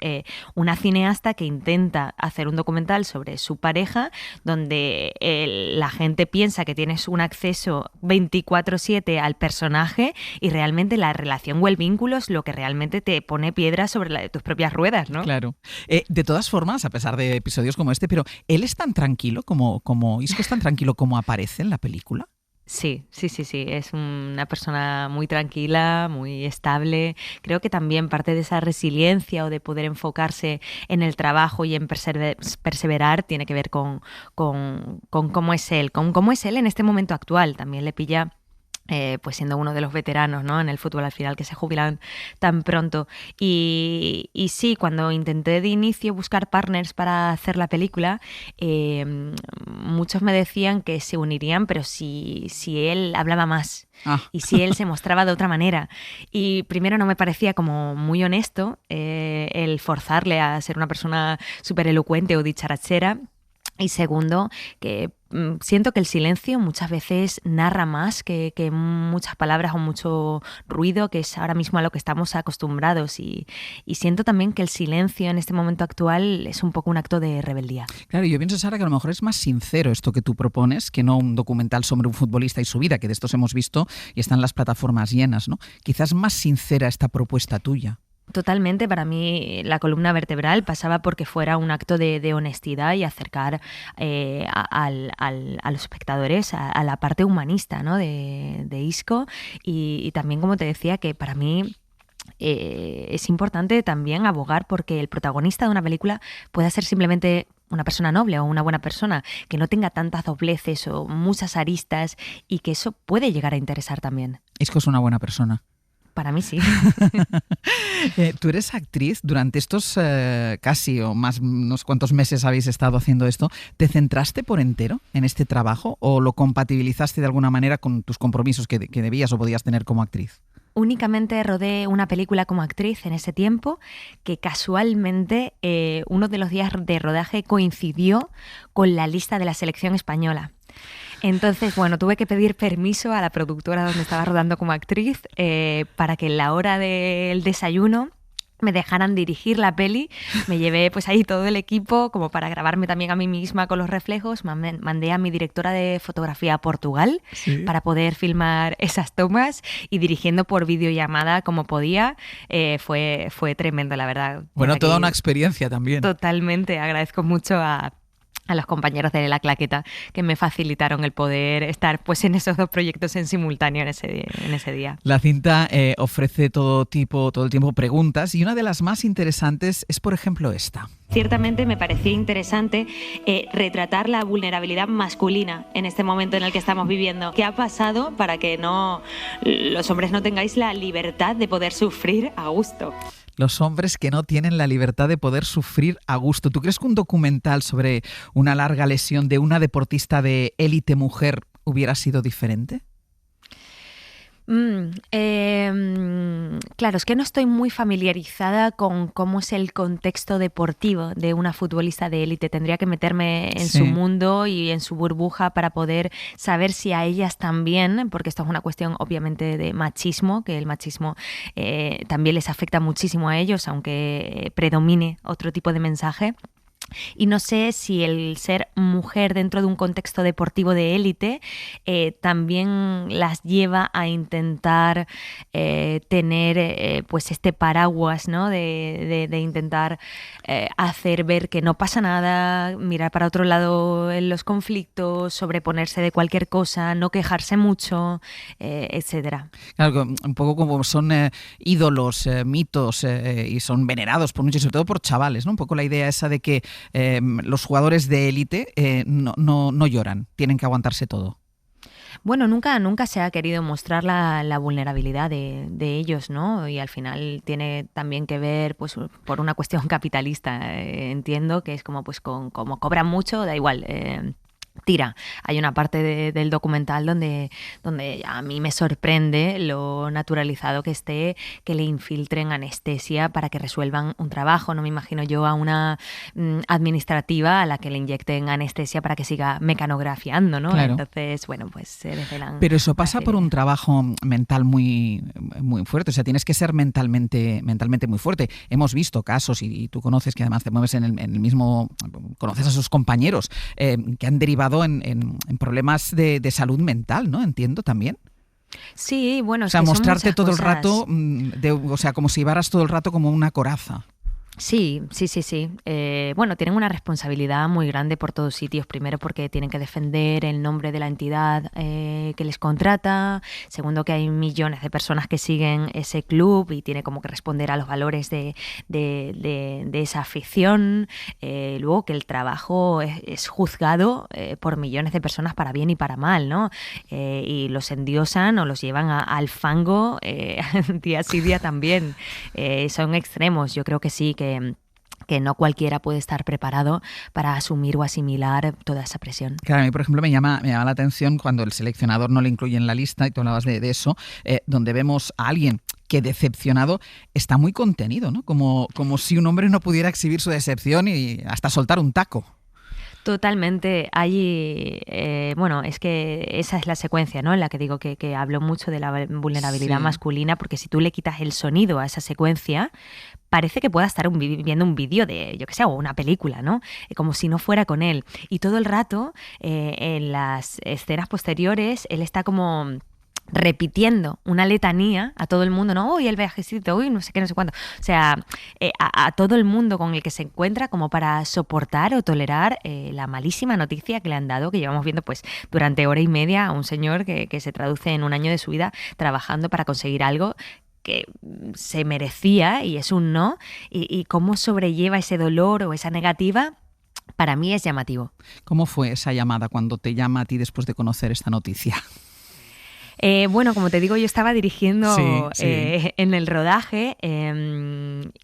una cineasta que intenta hacer un documental sobre su pareja, donde la gente piensa que tienes un acceso 24/7 al personaje y realmente la relación o el vínculo es lo que realmente te pone piedras sobre tus propias ruedas, ¿no? Claro. De todas formas, a pesar de episodios como este, pero ¿él es tan tranquilo como Isco es tan tranquilo como aparece en la película? Sí. Es una persona muy tranquila, muy estable. Creo que también parte de esa resiliencia o de poder enfocarse en el trabajo y en perseverar tiene que ver con cómo es él. Con cómo es él en este momento actual. También le pilla pues siendo uno de los veteranos, ¿no?, en el fútbol al final, que se jubilan tan pronto. Y sí, cuando intenté de inicio buscar partners para hacer la película, muchos me decían que se unirían, pero si él hablaba más y si él se mostraba de otra manera. Y primero no me parecía como muy honesto el forzarle a ser una persona súper elocuente o dicharachera. Y segundo, que siento que el silencio muchas veces narra más que muchas palabras o mucho ruido, que es ahora mismo a lo que estamos acostumbrados. Y siento también que el silencio en este momento actual es un poco un acto de rebeldía. Claro, yo pienso, Sara, que a lo mejor es más sincero esto que tú propones que no un documental sobre un futbolista y su vida, que de estos hemos visto y están las plataformas llenas, ¿no? Quizás más sincera esta propuesta tuya. Totalmente, para mí la columna vertebral pasaba porque fuera un acto de honestidad y acercar a los espectadores a la parte humanista, ¿no?, de Isco y también, como te decía, que para mí es importante también abogar porque el protagonista de una película pueda ser simplemente una persona noble o una buena persona, que no tenga tantas dobleces o muchas aristas y que eso puede llegar a interesar también. Isco es una buena persona. Para mí sí. Tú eres actriz. Durante estos casi o más unos cuantos meses habéis estado haciendo esto. ¿Te centraste por entero en este trabajo o lo compatibilizaste de alguna manera con tus compromisos que debías o podías tener como actriz? Únicamente rodé una película como actriz en ese tiempo, que casualmente uno de los días de rodaje coincidió con la lista de la selección española. Entonces, bueno, tuve que pedir permiso a la productora donde estaba rodando como actriz para que en la hora del desayuno me dejaran dirigir la peli. Me llevé pues ahí todo el equipo como para grabarme también a mí misma con los reflejos. Mandé a mi directora de fotografía a Portugal para poder filmar esas tomas y dirigiendo por videollamada como podía. Fue tremendo, la verdad. Bueno, toda una experiencia también. Totalmente. Agradezco mucho a los compañeros de La Claqueta que me facilitaron el poder estar pues en esos dos proyectos en simultáneo en ese día. La cinta ofrece todo el tiempo preguntas y una de las más interesantes es, por ejemplo, esta. Ciertamente me parecía interesante retratar la vulnerabilidad masculina en este momento en el que estamos viviendo. ¿Qué ha pasado para que los hombres no tengáis la libertad de poder sufrir a gusto? Los hombres que no tienen la libertad de poder sufrir a gusto. ¿Tú crees que un documental sobre una larga lesión de una deportista de élite mujer hubiera sido diferente? Claro, es que no estoy muy familiarizada con cómo es el contexto deportivo de una futbolista de élite. Tendría que meterme en su mundo y en su burbuja para poder saber si a ellas también, porque esto es una cuestión obviamente de machismo, que el machismo también les afecta muchísimo a ellos, aunque predomine otro tipo de mensaje. Y no sé si el ser mujer dentro de un contexto deportivo de élite también las lleva a intentar tener pues este paraguas, ¿no? de intentar hacer ver que no pasa nada, mirar para otro lado en los conflictos, sobreponerse de cualquier cosa, no quejarse mucho, etcétera. Claro, un poco como son ídolos, mitos y son venerados por muchos, sobre todo por chavales, ¿no? Un poco la idea esa de que los jugadores de élite no lloran, tienen que aguantarse todo. Bueno, nunca se ha querido mostrar la vulnerabilidad de ellos, ¿no? Y al final tiene también que ver pues por una cuestión capitalista. Entiendo que es como pues como cobran mucho, da igual. Tira. Hay una parte del documental donde a mí me sorprende lo naturalizado que esté que le infiltren anestesia para que resuelvan un trabajo. No me imagino yo a una administrativa a la que le inyecten anestesia para que siga mecanografiando, ¿no? Claro. Entonces, bueno, pues se desvelan. Pero eso pasa por un trabajo mental muy, muy fuerte. O sea, tienes que ser mentalmente muy fuerte. Hemos visto casos, y tú conoces que además te mueves en el mismo, conoces a sus compañeros que han derivado en problemas de salud mental, ¿no? Entiendo también. Sí, bueno, o sea, mostrarte todo el rato, como si llevaras todo el rato como una coraza. Sí. Bueno, tienen una responsabilidad muy grande por todos sitios. Primero porque tienen que defender el nombre de la entidad que les contrata. Segundo, que hay millones de personas que siguen ese club y tiene como que responder a los valores de esa afición. Luego que el trabajo es juzgado por millones de personas para bien y para mal, ¿no? Y los endiosan o los llevan al fango día sí, día también. Son extremos. Yo creo que sí, que no cualquiera puede estar preparado para asumir o asimilar toda esa presión. Claro, a mí, por ejemplo, me llama la atención cuando el seleccionador no le incluye en la lista, y tú hablabas de eso, donde vemos a alguien que decepcionado está muy contenido, ¿no? Como si un hombre no pudiera exhibir su decepción y hasta soltar un taco. Totalmente. Hay, es que esa es la secuencia, ¿no? En la que digo que hablo mucho de la vulnerabilidad masculina, porque si tú le quitas el sonido a esa secuencia, parece que pueda estar viendo un vídeo de, yo qué sé, o una película, ¿no? Como si no fuera con él. Y todo el rato, en las escenas posteriores, él está como repitiendo una letanía a todo el mundo, ¿no? Uy, el viajecito, uy, no sé qué, no sé cuánto. O sea, a todo el mundo con el que se encuentra como para soportar o tolerar la malísima noticia que le han dado, que llevamos viendo pues durante hora y media a un señor que se traduce en un año de su vida trabajando para conseguir algo que se merecía y es un no, y cómo sobrelleva ese dolor o esa negativa. Para mí es llamativo. ¿Cómo fue esa llamada cuando te llama a ti después de conocer esta noticia? Bueno, como te digo, yo estaba dirigiendo en el rodaje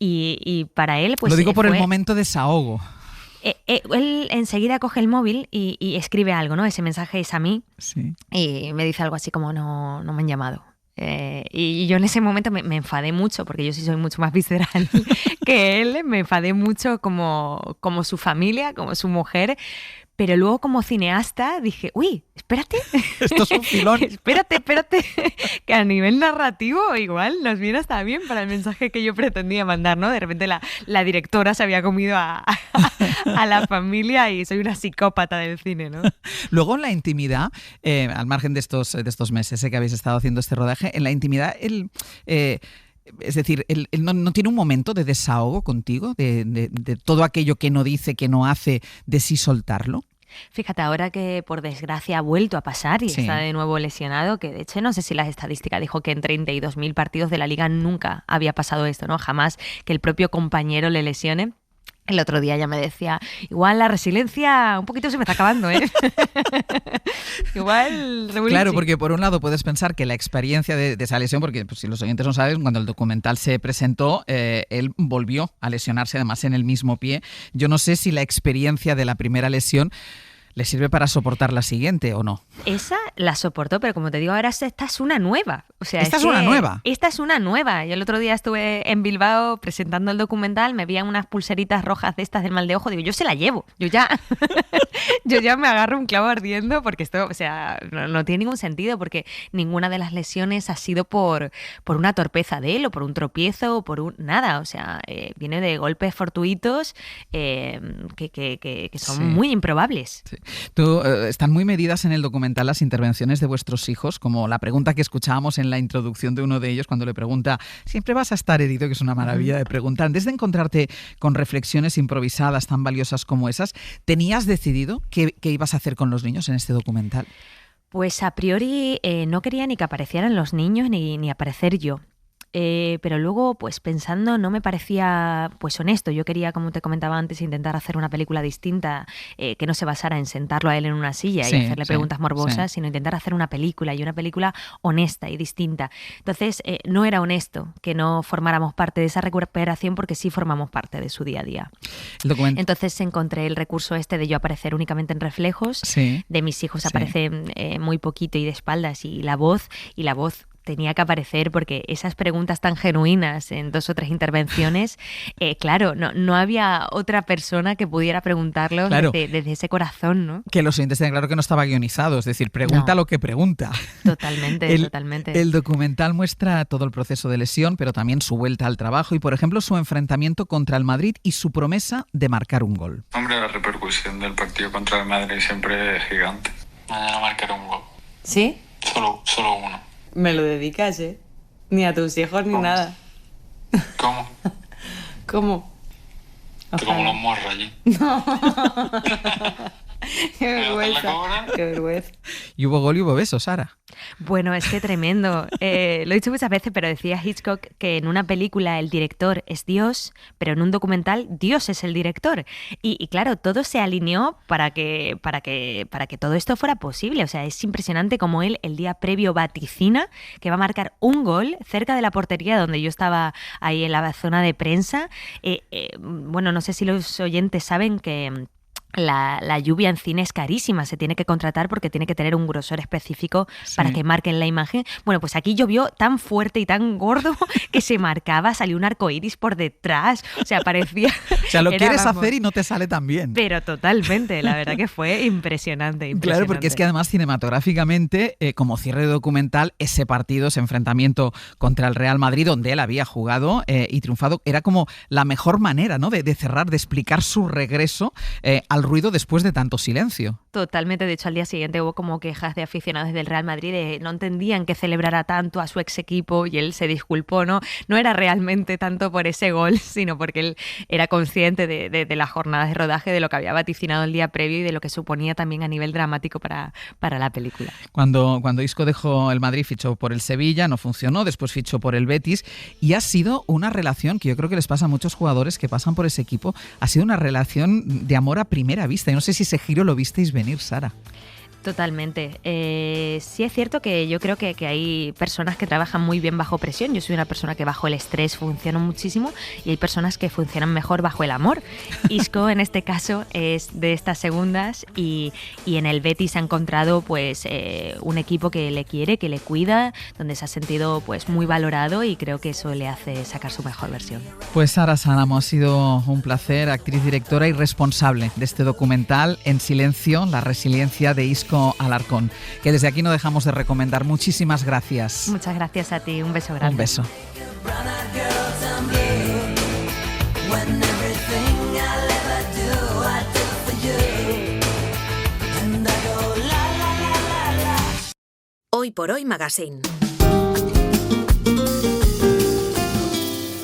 y para él pues... Lo digo por el momento de desahogo. Él enseguida coge el móvil y escribe algo, ¿no? Ese mensaje es a mí. Sí. Y me dice algo así como no me han llamado. Y yo en ese momento me enfadé mucho, porque yo sí soy mucho más visceral que él. Me enfadé mucho como su familia, como su mujer. Pero luego como cineasta dije, uy, espérate. Esto es un filón. espérate, que a nivel narrativo igual nos viene hasta bien para el mensaje que yo pretendía mandar, ¿no? De repente la directora se había comido a la familia y soy una psicópata del cine, ¿no? Luego en la intimidad, al margen de estos meses que habéis estado haciendo este rodaje, en la intimidad es decir, él no tiene un momento de desahogo contigo, de todo aquello que no dice, que no hace, de sí soltarlo. Fíjate, ahora que por desgracia ha vuelto a pasar y está de nuevo lesionado, que de hecho no sé si la estadística dijo que en 32.000 partidos de la Liga nunca había pasado esto, ¿no? Jamás que el propio compañero le lesione. El otro día ya me decía, igual la resiliencia un poquito se me está acabando, ¿eh? Igual... Claro, porque por un lado puedes pensar que la experiencia de esa lesión, porque pues, si los oyentes no saben, cuando el documental se presentó, él volvió a lesionarse además en el mismo pie. Yo no sé si la experiencia de la primera lesión ¿le sirve para soportar la siguiente o no? Esa la soportó, pero como te digo, ahora esta es una nueva. O sea, ¿Esta es una nueva? Esta es una nueva. Yo el otro día estuve en Bilbao presentando el documental, me veían unas pulseritas rojas de estas del mal de ojo, digo, yo se la llevo. Yo ya me agarro un clavo ardiendo porque esto, o sea, no tiene ningún sentido, porque ninguna de las lesiones ha sido por una torpeza de él o por un tropiezo o por nada. O sea, viene de golpes fortuitos que son muy improbables. Sí. Están muy medidas en el documental las intervenciones de vuestros hijos, como la pregunta que escuchábamos en la introducción de uno de ellos cuando le pregunta, ¿siempre vas a estar herido? Que es una maravilla de pregunta. Antes de encontrarte con reflexiones improvisadas tan valiosas como esas, ¿tenías decidido qué ibas a hacer con los niños en este documental? Pues a priori no quería ni que aparecieran los niños ni aparecer yo. Pero luego, pues pensando, no me parecía pues honesto. Yo quería, como te comentaba antes, intentar hacer una película distinta, que no se basara en sentarlo a él en una silla y hacerle preguntas morbosas, sino intentar hacer una película honesta y distinta. Entonces, no era honesto que no formáramos parte de esa recuperación, porque sí formamos parte de su día a día. Entonces encontré el recurso de yo aparecer únicamente en reflejos, de mis hijos aparecen muy poquito y de espaldas, y la voz tenía que aparecer, porque esas preguntas tan genuinas en 2 o 3 intervenciones, claro, no había otra persona que pudiera preguntarlo desde ese corazón, ¿no? Que los oyentes tengan claro que no estaba guionizado, es decir, pregunta lo que pregunta. Totalmente, totalmente. El documental muestra todo el proceso de lesión, pero también su vuelta al trabajo y, por ejemplo, su enfrentamiento contra el Madrid y su promesa de marcar un gol. Hombre, la repercusión del partido contra el Madrid siempre es gigante. Mañana marcaré un gol. ¿Sí? Solo uno. Me lo dedicas, Ni a tus hijos ni nada. ¿Cómo? ¿Cómo? Estoy como los morros allí. Qué vergüenza. Qué vergüenza. Y hubo gol y hubo besos, Sara. Bueno, es que tremendo. Lo he dicho muchas veces, pero decía Hitchcock que en una película el director es Dios, pero en un documental Dios es el director. Y claro, todo se alineó para que todo esto fuera posible. O sea, es impresionante cómo él el día previo vaticina que va a marcar un gol cerca de la portería donde yo estaba ahí en la zona de prensa. Bueno, no sé si los oyentes saben que la lluvia en cine es carísima, se tiene que contratar porque tiene que tener un grosor específico para que marquen la imagen. Bueno, pues aquí llovió tan fuerte y tan gordo que se marcaba, salió un arco iris por detrás, o sea, parecía... O sea, lo quieres hacer y no te sale tan bien. Pero totalmente, la verdad que fue impresionante. Claro, porque es que además cinematográficamente, como cierre de documental, ese partido, ese enfrentamiento contra el Real Madrid, donde él había jugado y triunfado, era como la mejor manera, ¿no?, de cerrar, de explicar su regreso al ruido después de tanto silencio. Totalmente, de hecho al día siguiente hubo como quejas de aficionados del Real Madrid de no entendían que celebrara tanto a su ex equipo y él se disculpó, no era realmente tanto por ese gol, sino porque él era consciente de las jornadas de rodaje, de lo que había vaticinado el día previo y de lo que suponía también a nivel dramático para la película. Cuando Isco dejó el Madrid, fichó por el Sevilla, no funcionó, después fichó por el Betis y ha sido una relación que yo creo que les pasa a muchos jugadores que pasan por ese equipo, ha sido una relación de amor a primera vista. Y no sé si ese giro lo visteis venir, Sara. Totalmente. Sí es cierto que yo creo que hay personas que trabajan muy bien bajo presión. Yo soy una persona que bajo el estrés funciona muchísimo y hay personas que funcionan mejor bajo el amor. Isco en este caso es de estas segundas y en el Betis ha encontrado pues un equipo que le quiere, que le cuida, donde se ha sentido pues muy valorado y creo que eso le hace sacar su mejor versión. Pues Sara Sálamo, ha sido un placer, actriz, directora y responsable de este documental En silencio, la resiliencia de Isco Alarcón, que desde aquí no dejamos de recomendar. Muchísimas gracias. Muchas gracias a ti, un beso grande. Un beso. Hoy por Hoy Magazine.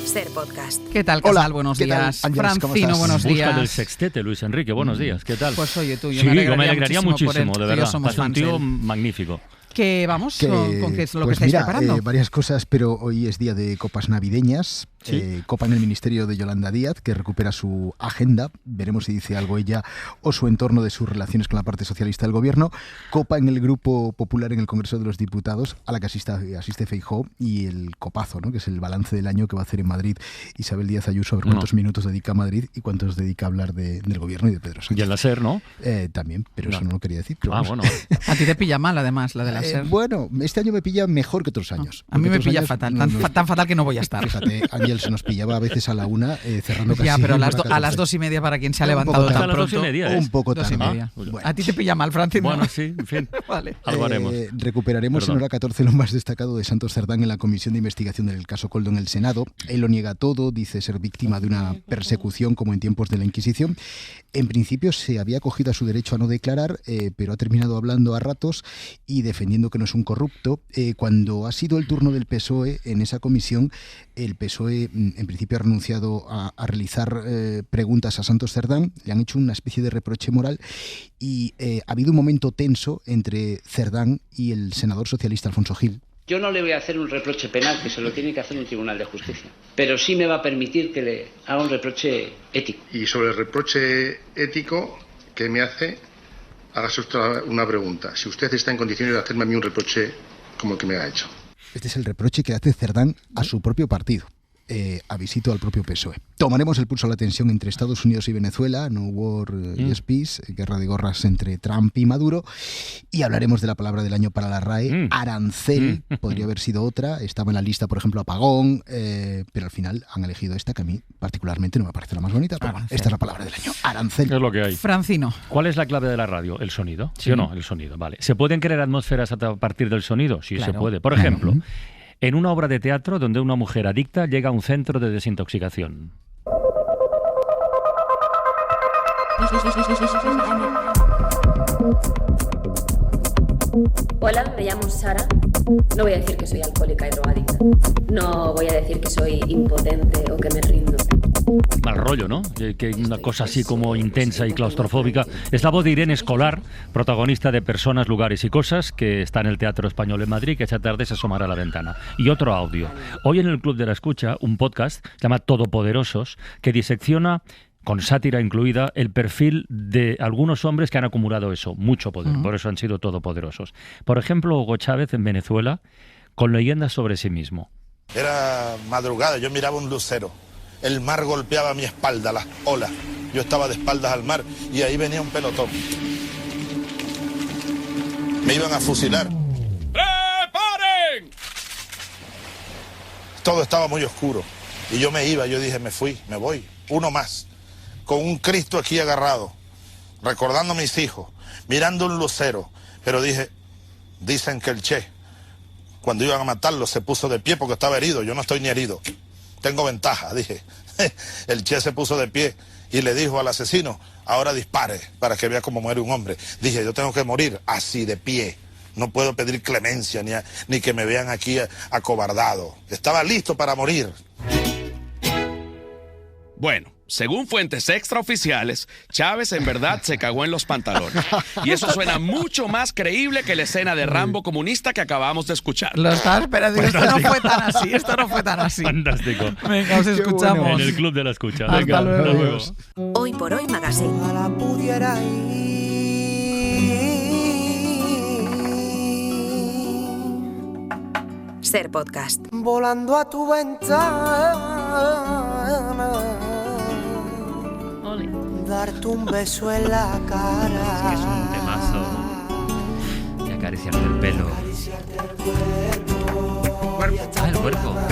Ser Podcast. ¿Qué tal, Casal? Buenos días. Francino, buenos días. Busca del sextete, Luis Enrique, buenos días. ¿Qué tal? Pues oye tú, yo sí, me alegraría muchísimo, de verdad. Somos un tío magnífico. ¿Qué vamos? ¿Con qué es lo que estáis preparando? Varias cosas, pero hoy es día de copas navideñas. ¿Sí? Copa en el Ministerio de Yolanda Díaz, que recupera su agenda. Veremos si dice algo ella o su entorno de sus relaciones con la parte socialista del gobierno. Copa en el Grupo Popular en el Congreso de los Diputados, a la que asiste Feijóo. Y el copazo, ¿no?, que es el balance del año que va a hacer en Madrid Isabel Díaz Ayuso. A ver cuántos minutos dedica a Madrid y cuántos dedica a hablar del gobierno y de Pedro Sánchez. Y en la SER, ¿no? También, pero eso no lo quería decir. Pero bueno. A ti te pilla mal, además, la de la SER. Bueno, este año me pilla mejor que otros años. A mí me pilla fatal, tan fatal que no voy a estar. Fíjate, Ángel se nos pillaba a veces a la 1, cerrando casi. Ya, pero a las 2:30 para quien se ha levantado tan pronto. Un poco tarde. Bueno. A ti te pilla mal, Francis. Bueno, sí, en fin. Vale. Algo haremos. Recuperaremos en hora 14 lo más destacado de Santos Cerdán en la Comisión de Investigación del caso Koldo en el Senado. Él lo niega todo, dice ser víctima de una persecución como en tiempos de la Inquisición. En principio se había acogido a su derecho a no declarar, pero ha terminado hablando a ratos y defendiendo que no es un corrupto. Cuando ha sido el turno del PSOE en esa comisión, el PSOE en principio ha renunciado a realizar preguntas a Santos Cerdán, le han hecho una especie de reproche moral y ha habido un momento tenso entre Cerdán y el senador socialista Alfonso Gil. Yo no le voy a hacer un reproche penal, que se lo tiene que hacer un tribunal de justicia, pero sí me va a permitir que le haga un reproche ético. Y sobre el reproche ético que me hace, hágase usted una pregunta. Si usted está en condiciones de hacerme a mí un reproche como el que me ha hecho. Este es el reproche que hace Cerdán a su propio partido. A visito al propio PSOE. Tomaremos el pulso a la tensión entre Estados Unidos y Venezuela, no war, yes peace, guerra de gorras entre Trump y Maduro, y hablaremos de la palabra del año para la RAE, arancel, podría haber sido otra, estaba en la lista, por ejemplo, apagón, pero al final han elegido esta que a mí particularmente no me parece la más bonita, pero bueno, esta es la palabra del año, arancel. Es lo que hay. Francino. ¿Cuál es la clave de la radio? ¿El sonido? ¿Sí o no? El sonido, vale. ¿Se pueden crear atmósferas a partir del sonido? Sí, claro. Se puede. Por ejemplo, en una obra de teatro donde una mujer adicta llega a un centro de desintoxicación. Hola, me llamo Sara. No voy a decir que soy alcohólica y drogadicta. No voy a decir que soy impotente o que me rindo. Mal rollo, ¿no? Que una cosa así como intensa y claustrofóbica. Es la voz de Irene Escolar, protagonista de Personas, Lugares y Cosas, que está en el Teatro Español en Madrid, que esta tarde se asomará a la ventana. Y otro audio. Hoy en el Club de la Escucha, un podcast, se llama Todopoderosos, que disecciona, con sátira incluida, el perfil de algunos hombres que han acumulado eso, mucho poder, por eso han sido todopoderosos. Por ejemplo, Hugo Chávez en Venezuela, con leyendas sobre sí mismo. Era madrugada, yo miraba un lucero. El mar golpeaba mi espalda, las olas. Yo estaba de espaldas al mar y ahí venía un pelotón. Me iban a fusilar. ¡Preparen! Todo estaba muy oscuro. Y yo me iba, yo dije, me fui, me voy. Uno más. Con un Cristo aquí agarrado. Recordando a mis hijos. Mirando un lucero. Pero dije, dicen que el Che, cuando iban a matarlo, se puso de pie porque estaba herido. Yo no estoy ni herido. Tengo ventaja, dije. El Che se puso de pie y le dijo al asesino, ahora dispare para que vea cómo muere un hombre. Dije, yo tengo que morir así de pie. No puedo pedir clemencia ni que me vean aquí acobardado. Estaba listo para morir. Bueno, según fuentes extraoficiales, Chávez en verdad se cagó en los pantalones. Y eso suena mucho más creíble que la escena de Rambo comunista que acabamos de escuchar. Lo estaba esperando, esto no fue tan así, Fantástico. Venga, os escuchamos. Bueno. En el Club de la Escucha. Hasta Venga, luego. hasta luego. Hoy por hoy Magazine. Ser podcast. Volando a tu ventana, darte un beso en la cara. Es que es un temazo. Y acariciarte el pelo. El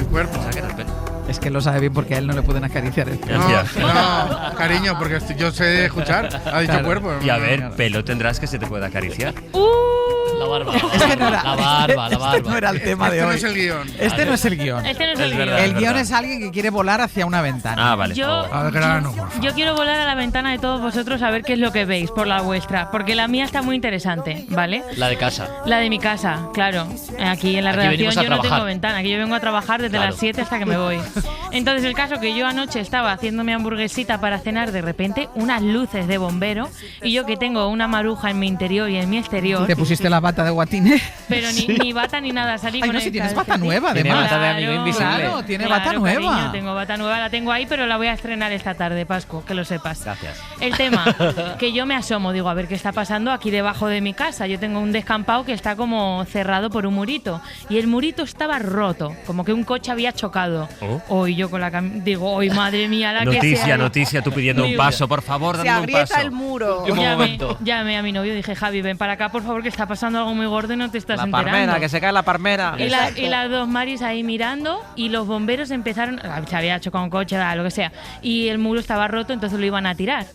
cuerpo. Pensaba que era el pelo. Es que lo sabe bien porque a él no le pueden acariciar el pelo. No, cariño, porque yo sé escuchar. Ha dicho cuerpo. Y a ver, pelo tendrás que se te puede acariciar. La barba. Es que no era, la barba. Este no era el tema de hoy. Este no es el guión. Este no es el guión. El guión es alguien que quiere volar hacia una ventana. Ah, vale. Yo quiero volar a la ventana de todos vosotros a ver qué es lo que veis por la vuestra, porque la mía está muy interesante, ¿vale? La de casa. La de mi casa, claro. Aquí en la redacción yo no tengo ventana, aquí yo vengo a trabajar desde las 7 hasta que me voy. Entonces el caso que yo anoche estaba haciendo mi hamburguesita para cenar, de repente unas luces de bombero, y yo que tengo una maruja en mi interior y en mi exterior. ¿Te pusiste la bata de guatine? Pero ni bata ni nada, salí con no, el si tienes bata nueva, tiene bata de amigo invisible. Claro, tiene bata nueva. Cariño, tengo bata nueva, la tengo ahí, pero la voy a estrenar esta tarde, Pascu, que lo sepas. Gracias. El tema, que yo me asomo, digo, a ver qué está pasando aquí debajo de mi casa. Yo tengo un descampado que está como cerrado por un murito, y el murito estaba roto, como que un coche había chocado. Hoy yo con la digo, hoy madre mía, la Noticia, tú pidiendo un paso, por favor, dame un paso. Se agrieta el muro. Llamé a mi novio, dije, Javi, ven para acá, por favor, que está pasando algo muy gordo y no te estás enterando. La parmera, que se cae la parmera. Y las dos Maris ahí mirando, y los bomberos empezaron, se había chocado un coche, lo que sea, y el muro estaba roto, entonces lo iban a tirar.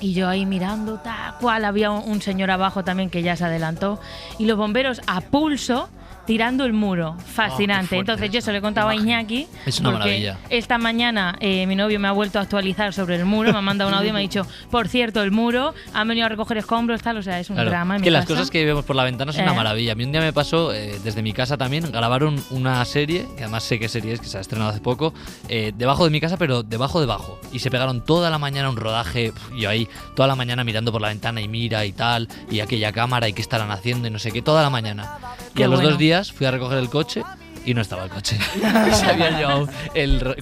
Y yo ahí mirando, tal cual, había un señor abajo también que ya se adelantó, y los bomberos a pulso tirando el muro. Fascinante. Entonces yo se lo he contado a Iñaki. Es una maravilla. Esta mañana mi novio me ha vuelto a actualizar sobre el muro, me ha mandado un audio y me ha dicho, por cierto, el muro, han venido a recoger escombros, tal, o sea, es un drama. Que las cosas que vemos por la ventana son una maravilla. A mí un día me pasó, desde mi casa también, grabaron una serie, que además sé qué serie es, que se ha estrenado hace poco, debajo de mi casa, pero debajo. Y se pegaron toda la mañana un rodaje, yo ahí, toda la mañana mirando por la ventana y mira y tal, y aquella cámara y qué estarán haciendo y no sé qué, toda la mañana. Y a los 2 días fui a recoger el coche y no estaba el coche. Se habían llevado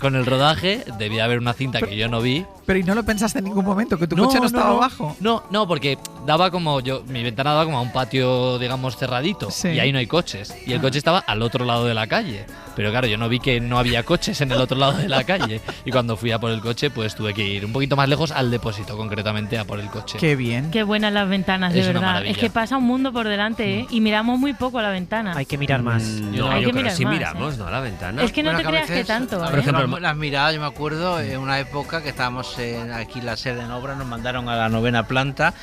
con el rodaje, debía haber una cinta que yo no vi. Pero ¿y no lo pensaste en ningún momento? ¿Que tu coche no estaba abajo? No, porque daba como mi ventana daba como a un patio, digamos, cerradito. Sí. Y ahí no hay coches. Y el coche estaba al otro lado de la calle. Pero claro, yo no vi que no había coches en el otro lado de la calle. Y cuando fui a por el coche, pues tuve que ir un poquito más lejos al depósito, concretamente a por el coche. Qué bien. Qué buenas las ventanas, de verdad. Es que pasa un mundo por delante, y miramos muy poco a la ventana. Hay que mirar más. Hay que mirar sí más, miramos, ¿no? A la ventana. Es que no te creas que tanto. Por ejemplo, las miradas, yo me acuerdo en una época que estábamos aquí la sede en obra, nos mandaron a la 9ª planta,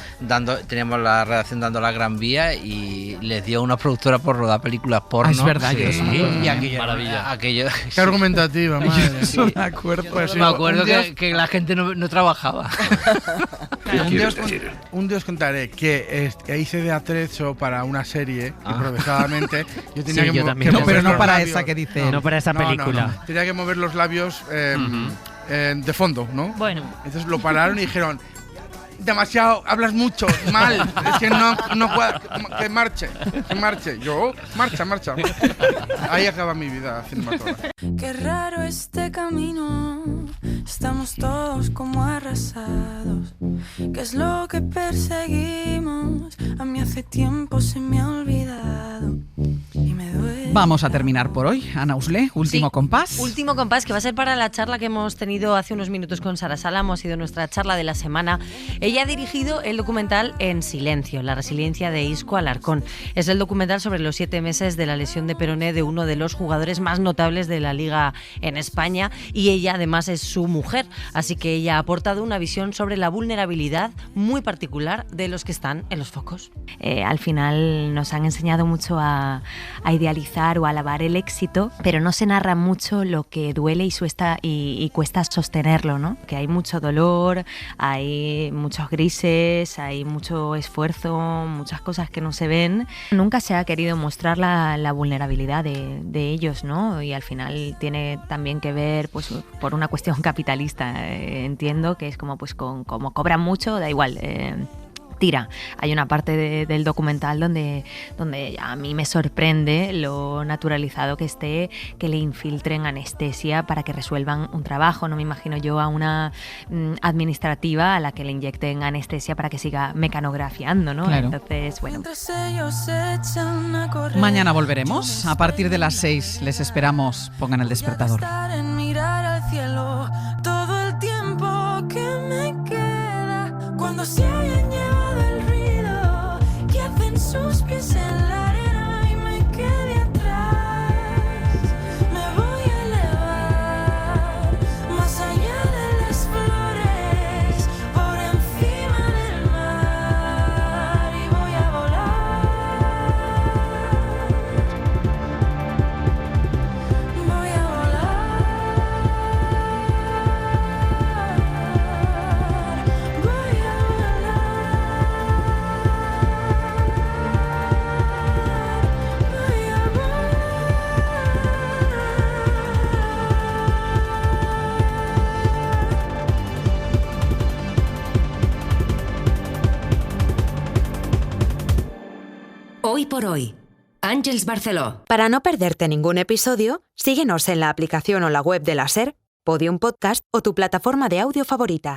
teníamos la redacción dando la Gran Vía y les dio una productora por rodar películas porno. Es verdad, sí. Y aquello, maravilla. Qué argumentativa, madre. Sí. Me acuerdo, pues me acuerdo que la gente no trabajaba. Un día os contaré que hice de atrecho para una serie, improvisadamente. Yo tenía que también. No, pero no para esa que dice. No para esa película. No. Tenía que mover los labios de fondo, ¿no? Bueno. Entonces lo pararon y dijeron, demasiado, hablas mucho, mal, es que no puedo, que marche. Yo, marcha. Ahí acaba mi vida cinematográfica. Qué raro este camino, estamos todos como arrasados. ¿Qué es lo que perseguimos? A mí hace tiempo se me ha olvidado y me duele. Vamos a terminar por hoy. Ana Usle, último compás. Último compás, que va a ser para la charla que hemos tenido hace unos minutos con Sara Salamo. Ha sido nuestra charla de la semana. Ella ha dirigido el documental En silencio, la resiliencia de Isco Alarcón. Es el documental sobre los 7 meses de la lesión de peroné de uno de los jugadores más notables de la Liga en España, y ella además es su mujer, así que ella ha aportado una visión sobre la vulnerabilidad muy particular de los que están en los focos. Al final nos han enseñado mucho a idealizar o a alabar el éxito, pero no se narra mucho lo que duele y cuesta sostenerlo, ¿no? Que hay mucho dolor, hay muchos grises, hay mucho esfuerzo, muchas cosas que no se ven. Nunca se ha querido mostrar la vulnerabilidad de ellos, ¿no? Y al final tiene también que ver, pues, por una cuestión capitalista. Entiendo que es como, pues, como cobran mucho, da igual. Tira. Hay una parte del documental donde a mí me sorprende lo naturalizado que esté que le infiltren anestesia para que resuelvan un trabajo. No me imagino yo a una administrativa a la que le inyecten anestesia para que siga mecanografiando, ¿no? Claro. Entonces, bueno. Mañana volveremos. A partir de las 6 les esperamos. Pongan el despertador. En mirar al cielo todo el tiempo que me queda cuando se hayan llevado el ruido que hacen sus pies en la arena y me quedé atrás. Me voy a elevar más allá de las flores, por encima del mar, y voy a volar. Voy a Hoy por hoy, Àngels Barceló. Para no perderte ningún episodio, síguenos en la aplicación o la web de la SER, Podium Podcast o tu plataforma de audio favorita.